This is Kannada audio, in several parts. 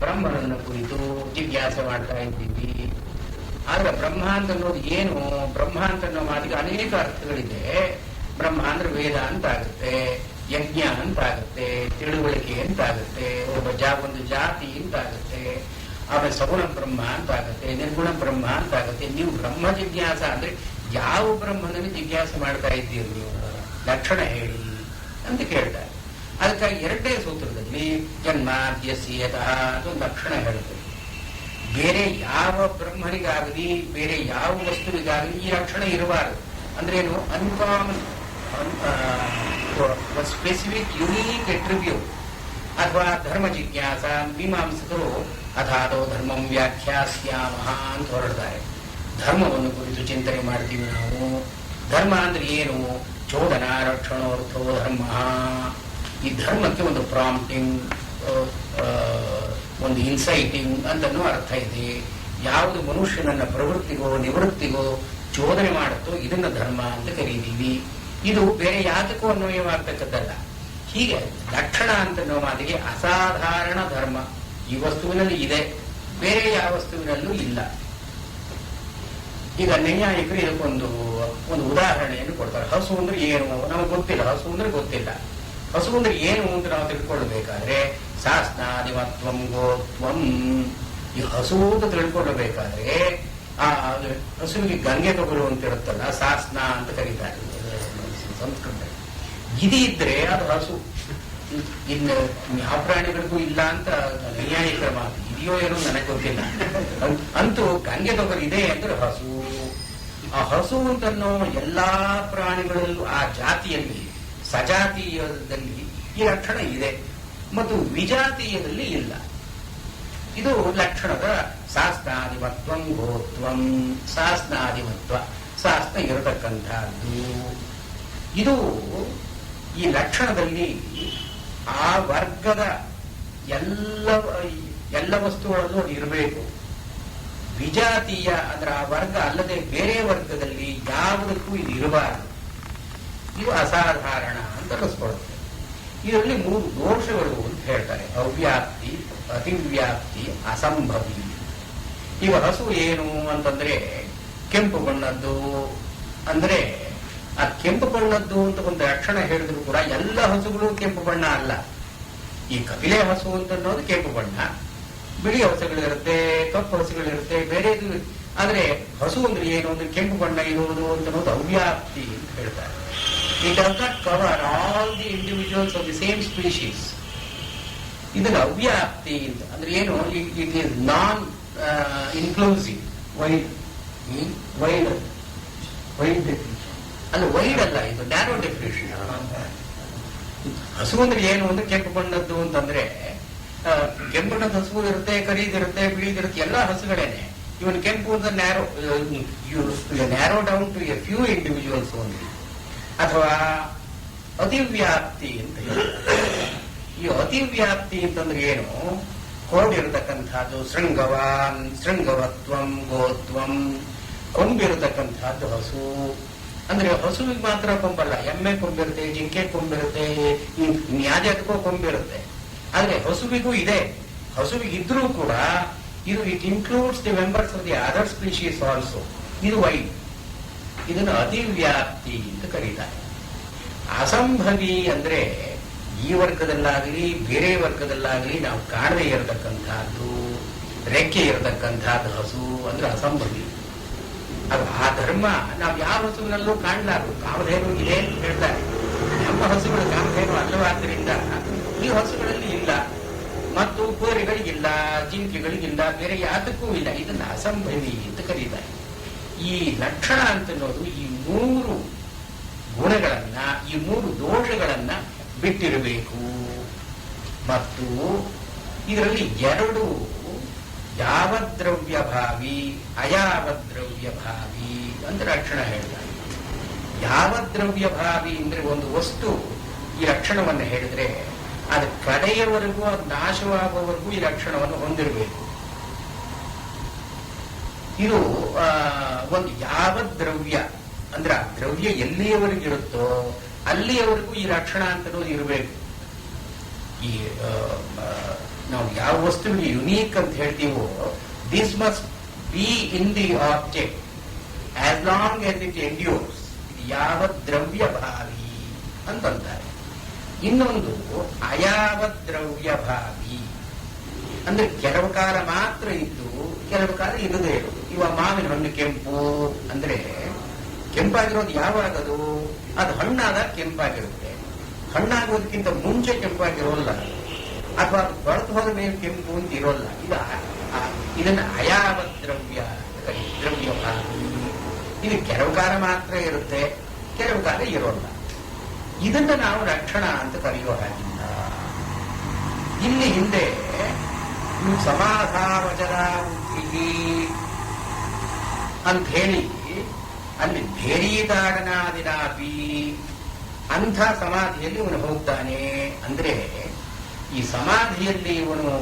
ಬ್ರಹ್ಮನನ್ನು ಕುರಿತು ಜಿಜ್ಞಾಸೆ ಮಾಡ್ತಾ ಇದ್ದೀವಿ. ಆದ್ರೆ ಬ್ರಹ್ಮ ಅಂತ ಅನ್ನೋದು ಏನು? ಬ್ರಹ್ಮ ಅಂತ ಅನ್ನೋ ಮಾತಿಗೆ ಅನೇಕ ಅರ್ಥಗಳಿದೆ. ಬ್ರಹ್ಮ ಅಂದ್ರೆ ವೇದ ಅಂತ ಆಗುತ್ತೆ, ಯಜ್ಞ ಅಂತ ಆಗುತ್ತೆ, ತಿಳುವಳಿಕೆ ಅಂತ ಆಗುತ್ತೆ, ಒಂದು ಜಾತಿ ಅಂತ ಆಗುತ್ತೆ, ಆಮೇಲೆ ಸಗುಣ ಬ್ರಹ್ಮ ಅಂತ ಆಗುತ್ತೆ, ನಿರ್ಗುಣ ಬ್ರಹ್ಮ ಅಂತ ಆಗುತ್ತೆ. ನೀವು ಬ್ರಹ್ಮ ಜಿಜ್ಞಾಸ ಅಂದ್ರೆ ಯಾವ ಬ್ರಹ್ಮನನ್ನು ಜಿಜ್ಞಾಸೆ ಮಾಡ್ತಾ ಇದ್ದೀರಿ ನೀವು? ಲಕ್ಷಣ ಹೇಳಿ ಅಂತ ಕೇಳ್ತಾರೆ. ಅದಕ್ಕಾಗಿ ಎರಡನೇ ಸೂತ್ರದಲ್ಲಿ ಜನ್ಮಾದ್ಯಸ್ಯತಃ ಅದೊಂದು ಲಕ್ಷಣ ಹೇಳುತ್ತೆ. ಬೇರೆ ಯಾವ ಬ್ರಹ್ಮನಿಗಾಗಲಿ ಬೇರೆ ಯಾವ ವಸ್ತುವಿಗಾಗಲಿ ಈ ಲಕ್ಷಣ ಇರಬಾರದು. ಅಂದ್ರೇನು? Uncommon specific unique attribute. ಅಥವಾ ಧರ್ಮ ಜಿಜ್ಞಾಸ ಮೀಮಾಂಸಕರು ಅಥಾದೋ ಧರ್ಮಂ ವ್ಯಾಖ್ಯಾಸ್ಯಾಮಃ ಅಂತ ಹೊರಡ್ತಾರೆ. ಧರ್ಮವನ್ನು ಕುರಿತು ಚಿಂತನೆ ಮಾಡ್ತೀವಿ ನಾವು. ಧರ್ಮ ಅಂದ್ರೆ ಏನು? ಚೋದನಾ ರಕ್ಷಣೋರ್ಥೋ ಧರ್ಮ. ಈ ಧರ್ಮಕ್ಕೆ ಒಂದು ಪ್ರಾಂಪ್ಟಿಂಗ್, ಒಂದು ಇನ್ಸೈಟಿಂಗ್ ಅಂತನೂ ಅರ್ಥ ಇದೆ. ಯಾವುದು ಮನುಷ್ಯನನ್ನ ಪ್ರವೃತ್ತಿಗೋ ನಿವೃತ್ತಿಗೋ ಚೋದನೆ ಮಾಡುತ್ತೋ ಇದನ್ನ ಧರ್ಮ ಅಂತ ಕರೀತೀವಿ. ಇದು ಬೇರೆ ಯಾತಕ್ಕೂ ಅನ್ವಯವಾಗ್ತಕ್ಕದ್ದಲ್ಲ. ಹೀಗೆ ಲಕ್ಷಣ ಅಂತ ಅನ್ನೋ ಮಾತಿಗೆ ಅಸಾಧಾರಣ ಧರ್ಮ ಈ ವಸ್ತುವಿನಲ್ಲಿ ಇದೆ, ಬೇರೆ ಯಾವ ವಸ್ತುವಿನಲ್ಲೂ ಇಲ್ಲ. ಈಗ ನೈಯಾಯಿಕರು ಇದಕ್ಕೊಂದು ಉದಾಹರಣೆಯನ್ನು ಕೊಡ್ತಾರೆ. ಹಸು ಅಂದ್ರೆ ಏನು ನಮಗೆ ಗೊತ್ತಿಲ್ಲ. ಹಸು ಅಂದ್ರೆ ಗೊತ್ತಿಲ್ಲ. ಹಸು ಅಂದ್ರೆ ಏನು ಅಂತ ನಾವು ತಿಳ್ಕೊಳ್ಬೇಕಾದ್ರೆ ಸಾಸ್ನಾದಿಮತ್ವಂ ಗೋತ್ವಂ. ಈ ಹಸು ಅಂತ ತಿಳ್ಕೊಳ್ಬೇಕಾದ್ರೆ ಆ ಹಸುವಿಗೆ ಗಂಗೆ ತೊಗಲು ಅಂತ ಇರುತ್ತಲ್ಲ, ಸಾಸ್ನ ಅಂತ ಕರೀತಾರೆ ಸಂಸ್ಕೃತ. ಇದು ಇದ್ರೆ ಅದು ಹಸು. ಇನ್ನು ಯಾವ ಪ್ರಾಣಿಗಳಿಗೂ ಇಲ್ಲ ಅಂತ ನೈಯಾಯಿಕರ ಮಾತು. ಇದೆಯೋ ಏನೋ ನನಗೆ ಗೊತ್ತಿಲ್ಲ. ಅಂತೂ ಗಂಗೆ ತೊಗಲು ಇದೆ ಅಂದ್ರೆ ಹಸು. ಆ ಹಸು ಅಂತನ್ನೋ ಎಲ್ಲಾ ಪ್ರಾಣಿಗಳಲ್ಲೂ ಆ ಜಾತಿಯಲ್ಲಿ ಸಜಾತೀಯದಲ್ಲಿ ಈ ಲಕ್ಷಣ ಇದೆ ಮತ್ತು ವಿಜಾತೀಯದಲ್ಲಿ ಇಲ್ಲ. ಇದು ಲಕ್ಷಣದ ಶಾಸ್ತ್ರಾಧಿಮತ್ವಂ ಗೋತ್ವಂ. ಶಾಸ್ತ್ರಾಧಿಮತ್ವ, ಶಾಸ್ತ್ರ ಇರತಕ್ಕಂಥದ್ದು. ಇದು ಈ ಲಕ್ಷಣದಲ್ಲಿ ಆ ವರ್ಗದ ಎಲ್ಲ ವಸ್ತುಗಳಲ್ಲೂ ಅದು ಇರಬೇಕು. ವಿಜಾತೀಯ ಅಂದ್ರೆ ಆ ವರ್ಗ ಅಲ್ಲದೆ ಬೇರೆ ವರ್ಗದಲ್ಲಿ ಯಾವುದಕ್ಕೂ ಇದು ಇರಬಾರದು. ಇದು ಅಸಾಧಾರಣ ಅಂತ ಅನಿಸ್ಕೊಳ್ಳುತ್ತೆ. ಇದರಲ್ಲಿ 3 ದೋಷಗಳು ಅಂತ ಹೇಳ್ತಾರೆ. ಅವ್ಯಾಪ್ತಿ, ಅತಿವ್ಯಾಪ್ತಿ, ಅಸಂಭವಿ. ಈಗ ಹಸು ಏನು ಅಂತಂದ್ರೆ ಕೆಂಪು ಬಣ್ಣದ್ದು. ಅಂದ್ರೆ ಆ ಕೆಂಪು ಬಣ್ಣದ್ದು ಅಂತ ಒಂದು ಲಕ್ಷಣ ಹೇಳಿದ್ರು ಕೂಡ ಎಲ್ಲ ಹಸುಗಳು ಕೆಂಪು ಬಣ್ಣ ಅಲ್ಲ. ಈ ಕಪಿಲೆ ಹಸು ಅಂತ ಅನ್ನೋದು ಕೆಂಪು ಬಣ್ಣ, ಬಿಳಿ ಹಸುಗಳಿರುತ್ತೆ, ಕಪ್ಪು ಹಸುಗಳಿರುತ್ತೆ, ಬೇರೆ. ಆದ್ರೆ ಹಸು ಅಂದ್ರೆ ಏನು ಅಂದ್ರೆ ಕೆಂಪು ಬಣ್ಣ ಇರುವುದು ಅಂತ ಅನ್ನೋದು ಅವ್ಯಾಪ್ತಿ ಅಂತ ಹೇಳ್ತಾರೆ. It does not cover all the individuals of the same species. ಇದನ್ನು ಅವ್ಯಾಪ್ತಿ ಅಂತ ಅಂದ್ರೆ ಏನು? It is non inclusive. Wide ಅಲ್ಲ, ವೈಡ್ ಅಲ್ಲ, ಇದು ನ್ಯಾರೋ ಡೆಫಿನಿಷನ್. ಹಸು ಅಂದ್ರೆ ಏನು ಅಂದ್ರೆ ಕೆಂಪು ಬಣ್ಣದ್ದು ಅಂತಂದ್ರೆ ಕೆಂಪು ಬಣ್ಣದ ಹಸು ಇರುತ್ತೆ, ಕರೀದಿರುತ್ತೆ, ಬಿಳಿದಿರುತ್ತೆ, ಎಲ್ಲ ಹಸುಗಳೇನೆ. ಇವನ್ ಕೆಂಪು ಅಂತ narrow down to a few individuals only. ಅಥವಾ ಅತಿವ್ಯಾಪ್ತಿ ಅಂತ ಹೇಳ್ತಾರೆ. ಈ ಅತಿವ್ಯಾಪ್ತಿ ಅಂತಂದ್ರೆ ಏನು? ಕೊಂಬಿರತಕ್ಕಂಥದ್ದು ಶೃಂಗವಾನ್, ಶೃಂಗವತ್ವಂ, ಗೋತ್ವಂ. ಕೊಂಬಿರತಕ್ಕಂಥದ್ದು ಹಸು. ಅಂದ್ರೆ ಹಸುವಿಗೆ ಮಾತ್ರ ಕೊಂಬಲ್ಲ, ಎಮ್ಮೆ ಕೊಂಬಿರುತ್ತೆ, ಜಿಂಕೆ ಕೊಂಬಿರುತ್ತೆ, ನ್ಯಾಜಕ್ಕೂ ಕೊಂಬಿರುತ್ತೆ. ಆದ್ರೆ ಹಸುವಿಗೂ ಇದೆ. ಹಸುವಿಗಿದ್ರೂ ಕೂಡ ಇದು it includes the members of the other species also. ಇದು ವೈಡ್. ಇದನ್ನು ಅತಿವ್ಯಾಪ್ತಿ ಅಂತ ಕರೀತಾರೆ. ಅಸಂಭವಿ ಅಂದ್ರೆ ಈ ವರ್ಗದಲ್ಲಾಗಲಿ ಬೇರೆ ವರ್ಗದಲ್ಲಾಗಲಿ ನಾವು ಕಾಣದೇ ಇರತಕ್ಕಂಥದ್ದು, ರೆಕ್ಕೆ ಇರತಕ್ಕಂಥದ್ದು ಹಸು ಅಂದ್ರೆ ಅಸಂಭವಿ. ಅದು ಆ ಧರ್ಮ ನಾವು ಯಾವ ಹಸುವಿನಲ್ಲೂ ಕಾಣಲಾರು. ಕಾಮಧೇನು ಇದೆ ಅಂತ ಹೇಳ್ತಾರೆ. ನಮ್ಮ ಹಸುಗಳು ಕಾಮಧೇನು ಅಲ್ಲವಾದ್ದರಿಂದ ಈ ಹಸುಗಳಲ್ಲಿ ಇಲ್ಲ, ಮತ್ತು ಕೋರೆಗಳಿಗಿಲ್ಲ, ಜಿಂಕೆಗಳಿಗಿಲ್ಲ, ಬೇರೆ ಯಾತಕ್ಕೂ ಇಲ್ಲ. ಇದನ್ನ ಅಸಂಭವಿ ಅಂತ ಕರೀತಾರೆ. ಈ ಲಕ್ಷಣ ಅಂತನ್ನೋದು ಈ 3 ಗುಣಗಳನ್ನ, ಈ 3 ದೋಷಗಳನ್ನ ಬಿಟ್ಟಿರಬೇಕು. ಮತ್ತು ಇದರಲ್ಲಿ 2 ಯಾವದ್ರವ್ಯ ಭಾವಿ, ಅಯಾವದ್ರವ್ಯ ಭಾವಿ ಅಂತ ಲಕ್ಷಣ ಹೇಳ್ತಾರೆ. ಯಾವದ್ರವ್ಯ ಭಾವಿ ಅಂದ್ರೆ ಒಂದು ವಸ್ತು ಈ ಲಕ್ಷಣವನ್ನು ಹೇಳಿದ್ರೆ ಅದು ಕಡೆಯವರೆಗೂ, ಅದು ನಾಶವಾಗುವವರೆಗೂ ಈ ಲಕ್ಷಣವನ್ನು ಹೊಂದಿರಬೇಕು. ಇದು ಒಂದು ಯಾವ ದ್ರವ್ಯ ಅಂದ್ರೆ ಆ ದ್ರವ್ಯ ಎಲ್ಲಿಯವರೆಗಿರುತ್ತೋ ಅಲ್ಲಿಯವರೆಗೂ ಈ ಲಕ್ಷಣ ಅಂತನೋದು ಇರಬೇಕು. ಈ ನಾವು ಯಾವ ವಸ್ತುವಿಗೆ ಯುನೀಕ್ ಅಂತ ಹೇಳ್ತೀವೋ this must be in the object as long as it endures. ಯಾವ ದ್ರವ್ಯ ಭಾವಿ ಅಂತಂತಾರೆ. ಇನ್ನೊಂದು ಅಯಾವ ದ್ರವ್ಯ ಭಾವಿ ಅಂದ್ರೆ ಕೆಲವು ಕಾಲ ಮಾತ್ರ ಇದ್ದು ಕೆಲವು ಕಾಲ ಇರದೇ ಇರೋದು. ಇವಾಗ ಮಾವಿನ ಹಣ್ಣು ಕೆಂಪು ಅಂದ್ರೆ ಕೆಂಪಾಗಿರೋದು ಯಾವಾಗದು? ಅದು ಹಣ್ಣಾದಾಗ ಕೆಂಪಾಗಿರುತ್ತೆ. ಹಣ್ಣಾಗೋದಕ್ಕಿಂತ ಮುಂಚೆ ಕೆಂಪಾಗಿರೋಲ್ಲ, ಅಥವಾ ಅದು ಹೊರತು ಹೋದ ಮೇಲೆ ಕೆಂಪು ಅಂತ ಇರೋಲ್ಲ. ಇದನ್ನ ಅಯಾವ ದ್ರವ್ಯ ಭಾವಿ. ಇದು ಕೆಲವು ಕಾಲ ಮಾತ್ರ ಇರುತ್ತೆ, ಕೆಲವು ಕಾಲ ಇರೋಲ್ಲ. ಇದನ್ನ ನಾವು ಲಕ್ಷಣ ಅಂತ ಕರೆಯೋ ಹಾಗಿಲ್ಲ. ಇಲ್ಲಿ ಹಿಂದೆ ಸಮಾಧಾವಚನ ಬುದ್ಧಿ ಅಂತ ಹೇಳಿ ಅಲ್ಲಿ ಭೇರೀತಾಡನಾದಿನಾಪಿ ಅಂಥ ಸಮಾಧಿಯಲ್ಲಿ ಇವನು ಹೋಗ್ತಾನೆ. ಅಂದ್ರೆ ಈ ಸಮಾಧಿಯಲ್ಲಿ ಇವನು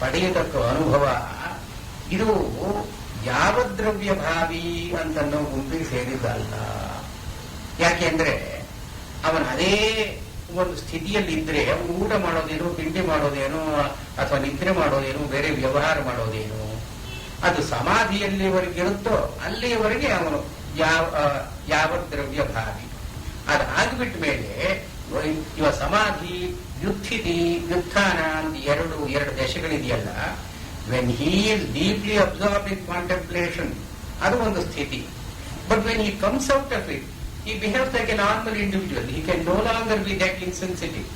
ಪಡೆಯತಕ್ಕ ಅನುಭವ ಇದು ಯಾವ ದ್ರವ್ಯ ಭಾವಿ ಅಂತನ್ನೋ ಗುಂಪಿಗೆ ಸೇರಿದ್ದಲ್ಲ. ಯಾಕೆಂದ್ರೆ ಅವನು ಅದೇ ಒಂದು ಸ್ಥಿತಿಯಲ್ಲಿ ಇದ್ರೆ ಅವನು ಊಟ ಮಾಡೋದೇನು, ತಿಂಡಿ ಮಾಡೋದೇನು, ಅಥವಾ ನಿದ್ರೆ ಮಾಡೋದೇನು, ಬೇರೆ ವ್ಯವಹಾರ ಮಾಡೋದೇನು, ಅದು ಸಮಾಧಿಯಲ್ಲಿವರೆಗಿರುತ್ತೋ ಅಲ್ಲಿಯವರೆಗೆ ಅವನು ಯಾವ ದ್ರವ್ಯ ಭಾವಿ. ಅದಾಗ್ಬಿಟ್ಟ ಮೇಲೆ ಇವ ಸಮಾಧಿ, ವ್ಯುತ್ಥಿತಿ, ವ್ಯುತ್ಥಾನ ಅಂತ ಎರಡು ದಶೆಗಳಿದೆಯಲ್ಲ. When he is deeply absorbed in contemplation ಅದು ಒಂದು ಸ್ಥಿತಿ. But when he comes out of it he behaves like a normal individual. He can no longer be that insensitive.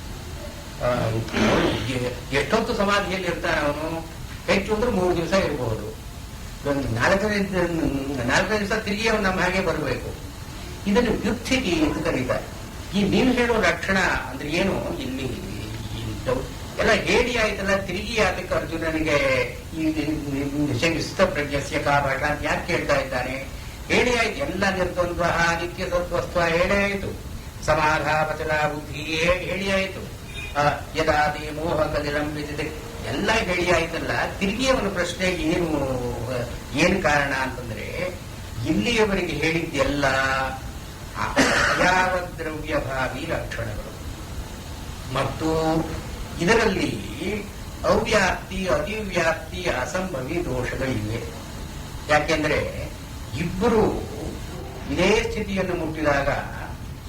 ಎಷ್ಟೊತ್ತು ಸಮಾಧಿಯಲ್ಲಿ ಇರ್ತಾನೆ ಅವನು? ಹೆಚ್ಚು ಅಂದ್ರೆ 3 ದಿವಸ ಇರಬಹುದು. ಒಂದು 4 ದಿವಸ ತಿರುಗಿ ಅವನು ನಮ್ಮ ಹಾಗೆ ಬರಬೇಕು. ಇದನ್ನು ವ್ಯುತ್ಥಿತಿ ಅಂತ ಕರೀತಾರೆ. ಈ ನೀವು ಹೇಳೋ ಲಕ್ಷಣ ಅಂದ್ರೆ ಏನು? ಇಲ್ಲಿ ಎಲ್ಲ ಹೇಳಿ ಆಯ್ತಲ್ಲ, ತಿರುಗಿ ಅದಕ್ಕೆ ಅರ್ಜುನನಿಗೆ ಈ ಸ್ಥಿತಪ್ರಜ್ಞಸ್ಯ ಕಾಭಾಷ ಅಂತ ಯಾಕೆ ಕೇಳ್ತಾ ಇದ್ದಾನೆ? ಹೇಳಿ ಆಯ್ತು, ಎಲ್ಲ ನಿರ್ದ್ವಂದ್ವ ನಿತ್ಯ ಸತ್ವಸ್ವ ಹೇಳೇ ಆಯ್ತು, ಸಮಾಧಾವಚನ ಬುದ್ಧಿಯೇ ಹೇಳಿ ಆಯ್ತು, ಯದಾದಿ ಮೋಹ ಕಲಿರಂಬಿಸಿದೆ ಎಲ್ಲ ಹೇಳಿ ಆಯ್ತಲ್ಲ. ತಿರುಗಿ ಅವನ ಪ್ರಶ್ನೆಗೆ ಏನು ಕಾರಣ ಅಂತಂದ್ರೆ ಇಲ್ಲಿಯವರೆಗೆ ಹೇಳಿದ್ದೆಲ್ಲ ಯಾವ ದ್ರವ್ಯ ಭಾವಿ ಲಕ್ಷಣಗಳು ಮತ್ತು ಇದರಲ್ಲಿ ಅವ್ಯಾಪ್ತಿ, ಅತಿವ್ಯಾಪ್ತಿ, ಅಸಂಭವಿ ದೋಷಗಳಿವೆ. ಯಾಕೆಂದ್ರೆ ಇಬ್ಬರು ಇದೇ ಸ್ಥಿತಿಯನ್ನು ಮುಟ್ಟಿದಾಗ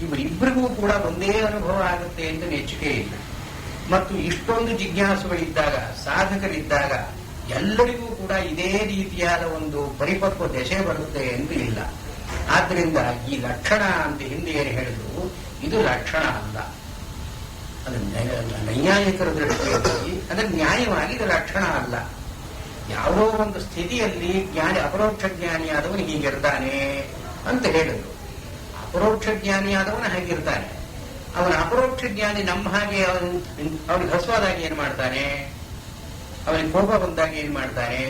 ಇವರಿಬ್ಬರಿಗೂ ಕೂಡ ಒಂದೇ ಅನುಭವ ಆಗುತ್ತೆ ಅಂತ ನೆಚ್ಚಿಕೆ ಇಲ್ಲ. ಮತ್ತು ಇಷ್ಟೊಂದು ಜಿಜ್ಞಾಸುಗಳಿದ್ದಾಗ, ಸಾಧಕರಿದ್ದಾಗ ಎಲ್ಲರಿಗೂ ಕೂಡ ಇದೇ ರೀತಿಯಾದ ಒಂದು ಪರಿಪಕ್ವ ದಶೆ ಬರುತ್ತೆ ಎಂದು ಇಲ್ಲ. ಆದ್ದರಿಂದ ಈ ಲಕ್ಷಣ ಅಂತ ಹಿಂದೆ ಏನು ಹೇಳಿದ್ರು, ಇದು ಲಕ್ಷಣ ಅಲ್ಲ. ಅದು ನೈಯಾಯಿಕರ ದೃಷ್ಟಿಯಲ್ಲಿ ಅಂದ್ರೆ ನ್ಯಾಯವಾಗಿ ಇದು ಲಕ್ಷಣ ಅಲ್ಲ. ಯಾವುದೋ ಒಂದು ಸ್ಥಿತಿಯಲ್ಲಿ ಜ್ಞಾನಿ, ಅಪರೋಕ್ಷ ಜ್ಞಾನಿಯಾದವನು ಹೀಗಿರ್ತಾನೆ ಅಂತ ಹೇಳಿದ್ರು. ಅಪರೋಕ್ಷ ಜ್ಞಾನಿಯಾದವನು ಹಾಗಿರ್ತಾನೆ. ಅವನ ಅಪರೋಕ್ಷ ಜ್ಞಾನಿ ನಮ್ಮ ಹಾಗೆ ಅವನಿಗೆ ಹಸುವಾದಾಗ ಏನ್ ಮಾಡ್ತಾನೆ? ಅವನಿಗೆ ಕೋಪ ಬಂದಾಗ ಏನ್ ಮಾಡ್ತಾನೆ?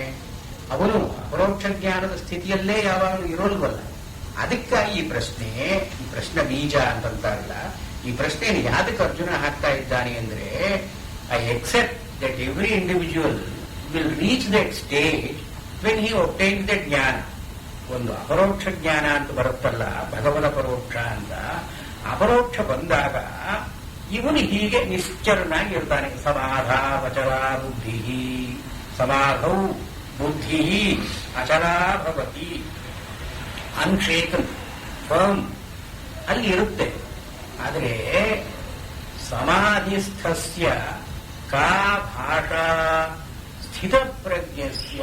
ಅವನು ಅಪರೋಕ್ಷ ಜ್ಞಾನದ ಸ್ಥಿತಿಯಲ್ಲೇ ಯಾವಾಗಲೂ ಇರೋಲ್ವಲ್ಲ. ಅದಕ್ಕಾಗಿ ಈ ಪ್ರಶ್ನೆ ಬೀಜ ಅಂತಂತಾರಲ್ಲ, ಈ ಪ್ರಶ್ನೆಯನ್ನು ಯಾದಕ್ಕೆ ಅರ್ಜುನ ಹಾಕ್ತಾ ಇದ್ದಾನೆ ಅಂದ್ರೆ, I accept that every individual will reach that stage when he obtains that ಜ್ಞಾನ. ಒಂದು ಅಪರೋಕ್ಷ ಜ್ಞಾನ ಅಂತ ಬರುತ್ತಲ್ಲ, ಭಗವದ ಪರೋಕ್ಷ ಅಂತ. ಅಪರೋಕ್ಷ ಬಂದಾಗ ಇವನು ಹೀಗೆ ನಿಶ್ಚರನಾಗಿ ಇರ್ತಾನೆ. ಸಮಾಧಾವಚಲ ಬುದ್ಧಿ, ಸಮಾಧೌ ಬುದ್ಧಿ ಅಚಲಾ ಭವತಿ, ಅನ್ಶೇಕನ್, ಫರ್ಮ್ ಅಲ್ಲಿ ಇರುತ್ತೆ. ಆದರೆ ಸಮಾಧಿಸ್ಥಸ್ಯ ಕಾ ಭಾಷಾ ಸ್ಥಿತಪ್ರಜ್ಞಸ್ಯ,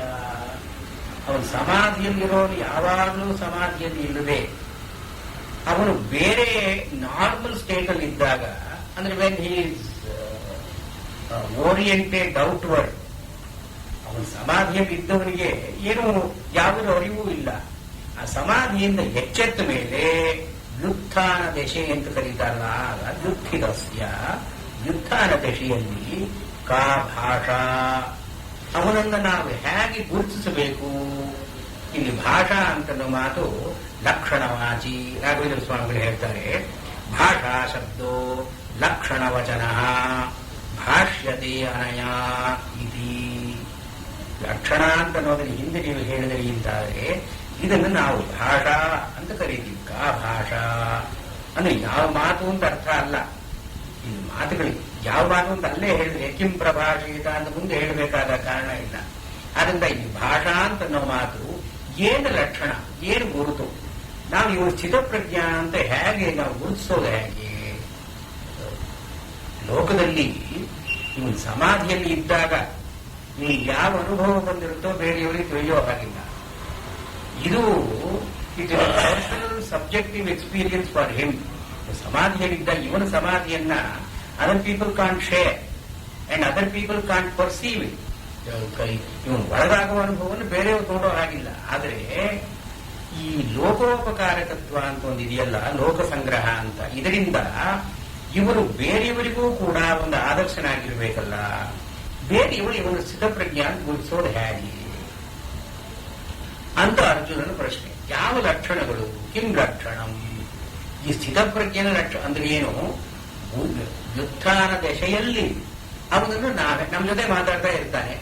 ಅವನು ಸಮಾಧಿಯಲ್ಲಿರೋನು ಯಾವಾಗಲೂ ಸಮಾಧಿಯಲ್ಲಿ ಇಲ್ಲದೆ ಅವನು ಬೇರೆ ನಾರ್ಮಲ್ ಸ್ಟೇಟ್ ಅಲ್ಲಿ ಇದ್ದಾಗ, ಅಂದ್ರೆ when he is oriented outward, ಅವನು ಸಮಾಧಿಯಲ್ಲಿ ಇದ್ದವನಿಗೆ ಏನು ಯಾವುದರ ಅರಿವು ಇಲ್ಲ. ಆ ಸಮಾಧಿಯಿಂದ ಎಚ್ಚೆತ್ತ ಮೇಲೆ ವ್ಯುತ್ಥಾನ ದಶೆ ಅಂತ ಕರೀತಾರಲ್ಲ, ವ್ಯುತ್ಥಿತಸ್ಯ, ವ್ಯುತ್ಥಾನ ದಶೆಯಲ್ಲಿ ಕಾ ಭಾಷಾ, ಅವನನ್ನು ನಾವು ಹೇಗೆ ಗುರುತಿಸಬೇಕು? ಇಲ್ಲಿ ಭಾಷಾ ಅಂತನ್ನೋ ಮಾತು ಲಕ್ಷಣವಾಚಿ. ರಾಘವೇಂದ್ರ ಸ್ವಾಮಿಗಳು ಹೇಳ್ತಾರೆ, ಭಾಷಾ ಶಬ್ದೋ ಲಕ್ಷಣವಚನ ಭಾಷ್ಯತೆ ಅನಯ ಇತಿ. ಲಕ್ಷಣ ಅಂತ ಅನ್ನೋದನ್ನ ಹಿಂದೆ ನೀವು ಹೇಳಿದ್ರಿ ಅಂತಾದ್ರೆ ಇದನ್ನು ನಾವು ಭಾಷಾ ಅಂತ ಕರೀತೀವಿ. ಕಾ ಭಾಷಾ ಅಂದ್ರೆ ಯಾವ ಮಾತು ಅಂತ ಅರ್ಥ ಅಲ್ಲ, ಇದು ಮಾತುಗಳಿಗೆ ಯಾವ ಮಾತು ಅಂತ ಅಲ್ಲೇ ಹೇಳಿದ್ರೆ ಕಿಂ ಪ್ರಭಾಷಿತ ಅಂತ ಮುಂದೆ ಹೇಳಬೇಕಾದ ಕಾರಣ ಇಲ್ಲ. ಆದ್ರಿಂದ ಈ ಭಾಷಾ ಅಂತ ಅನ್ನೋ ಮಾತು ಏನು ಲಕ್ಷಣ, ಏನು ಗುರುತು, ನಾವು ಇವರು ಸ್ಥಿತಪ್ರಜ್ಞಾ ಅಂತ ಹೇಗೆ ನಾವು ಗುರುತಿಸೋದು ಹೇಗೆ? ಲೋಕದಲ್ಲಿ ಇವನು ಸಮಾಧಿಯಲ್ಲಿ ಇದ್ದಾಗ ನೀವು ಯಾವ ಅನುಭವ ಬಂದಿರುತ್ತೋ ಬೇರೆಯವರಿಗೆ ತಿಳಿಯೋ ಹಾಗಿಲ್ಲ. ಇದು it is personal subjective experience for him. ಸಮಾಧಿಯಲ್ಲಿದ್ದಾಗ ಇವನ ಸಮಾಧಿಯನ್ನ other people can't share and other people can't perceive it. ಇವನು ಒಳಗಾಗುವ ಅನುಭವವನ್ನು ಬೇರೆಯವರು ನೋಡೋ ಹಾಗಿಲ್ಲ. ಆದರೆ ಈ ಲೋಕೋಪಕಾರಕತ್ವ ಅಂತ ಒಂದು ಇದೆಯಲ್ಲ, ಲೋಕ ಸಂಗ್ರಹ ಅಂತ, ಇದರಿಂದ ಇವರು ಬೇರೆಯವರಿಗೂ ಕೂಡ ಒಂದು ಆದರ್ಶನಾಗಿರ್ಬೇಕಲ್ಲ. ಬೇರೆಯವರು ಇವನು ಸ್ಥಿತಪ್ರಜ್ಞಾ ಅಂತ ಗುರುತಿಸೋದು ಹೇಗೆ ಅಂತ ಅರ್ಜುನನ ಪ್ರಶ್ನೆ. ಯಾವ ಲಕ್ಷಣಗಳು? ಕಿಂ ಲಕ್ಷಣಂ? ಈ ಸ್ಥಿತಪ್ರಜ್ಞನ ಲಕ್ಷಣ ಅಂದ್ರೆ ಏನು? ವ್ಯುತ್ಥಾನ ದಶೆಯಲ್ಲಿ ಅವನನ್ನು ನಮ್ಮ ಜೊತೆ ಮಾತಾಡ್ತಾ ಇರ್ತಾನೆ.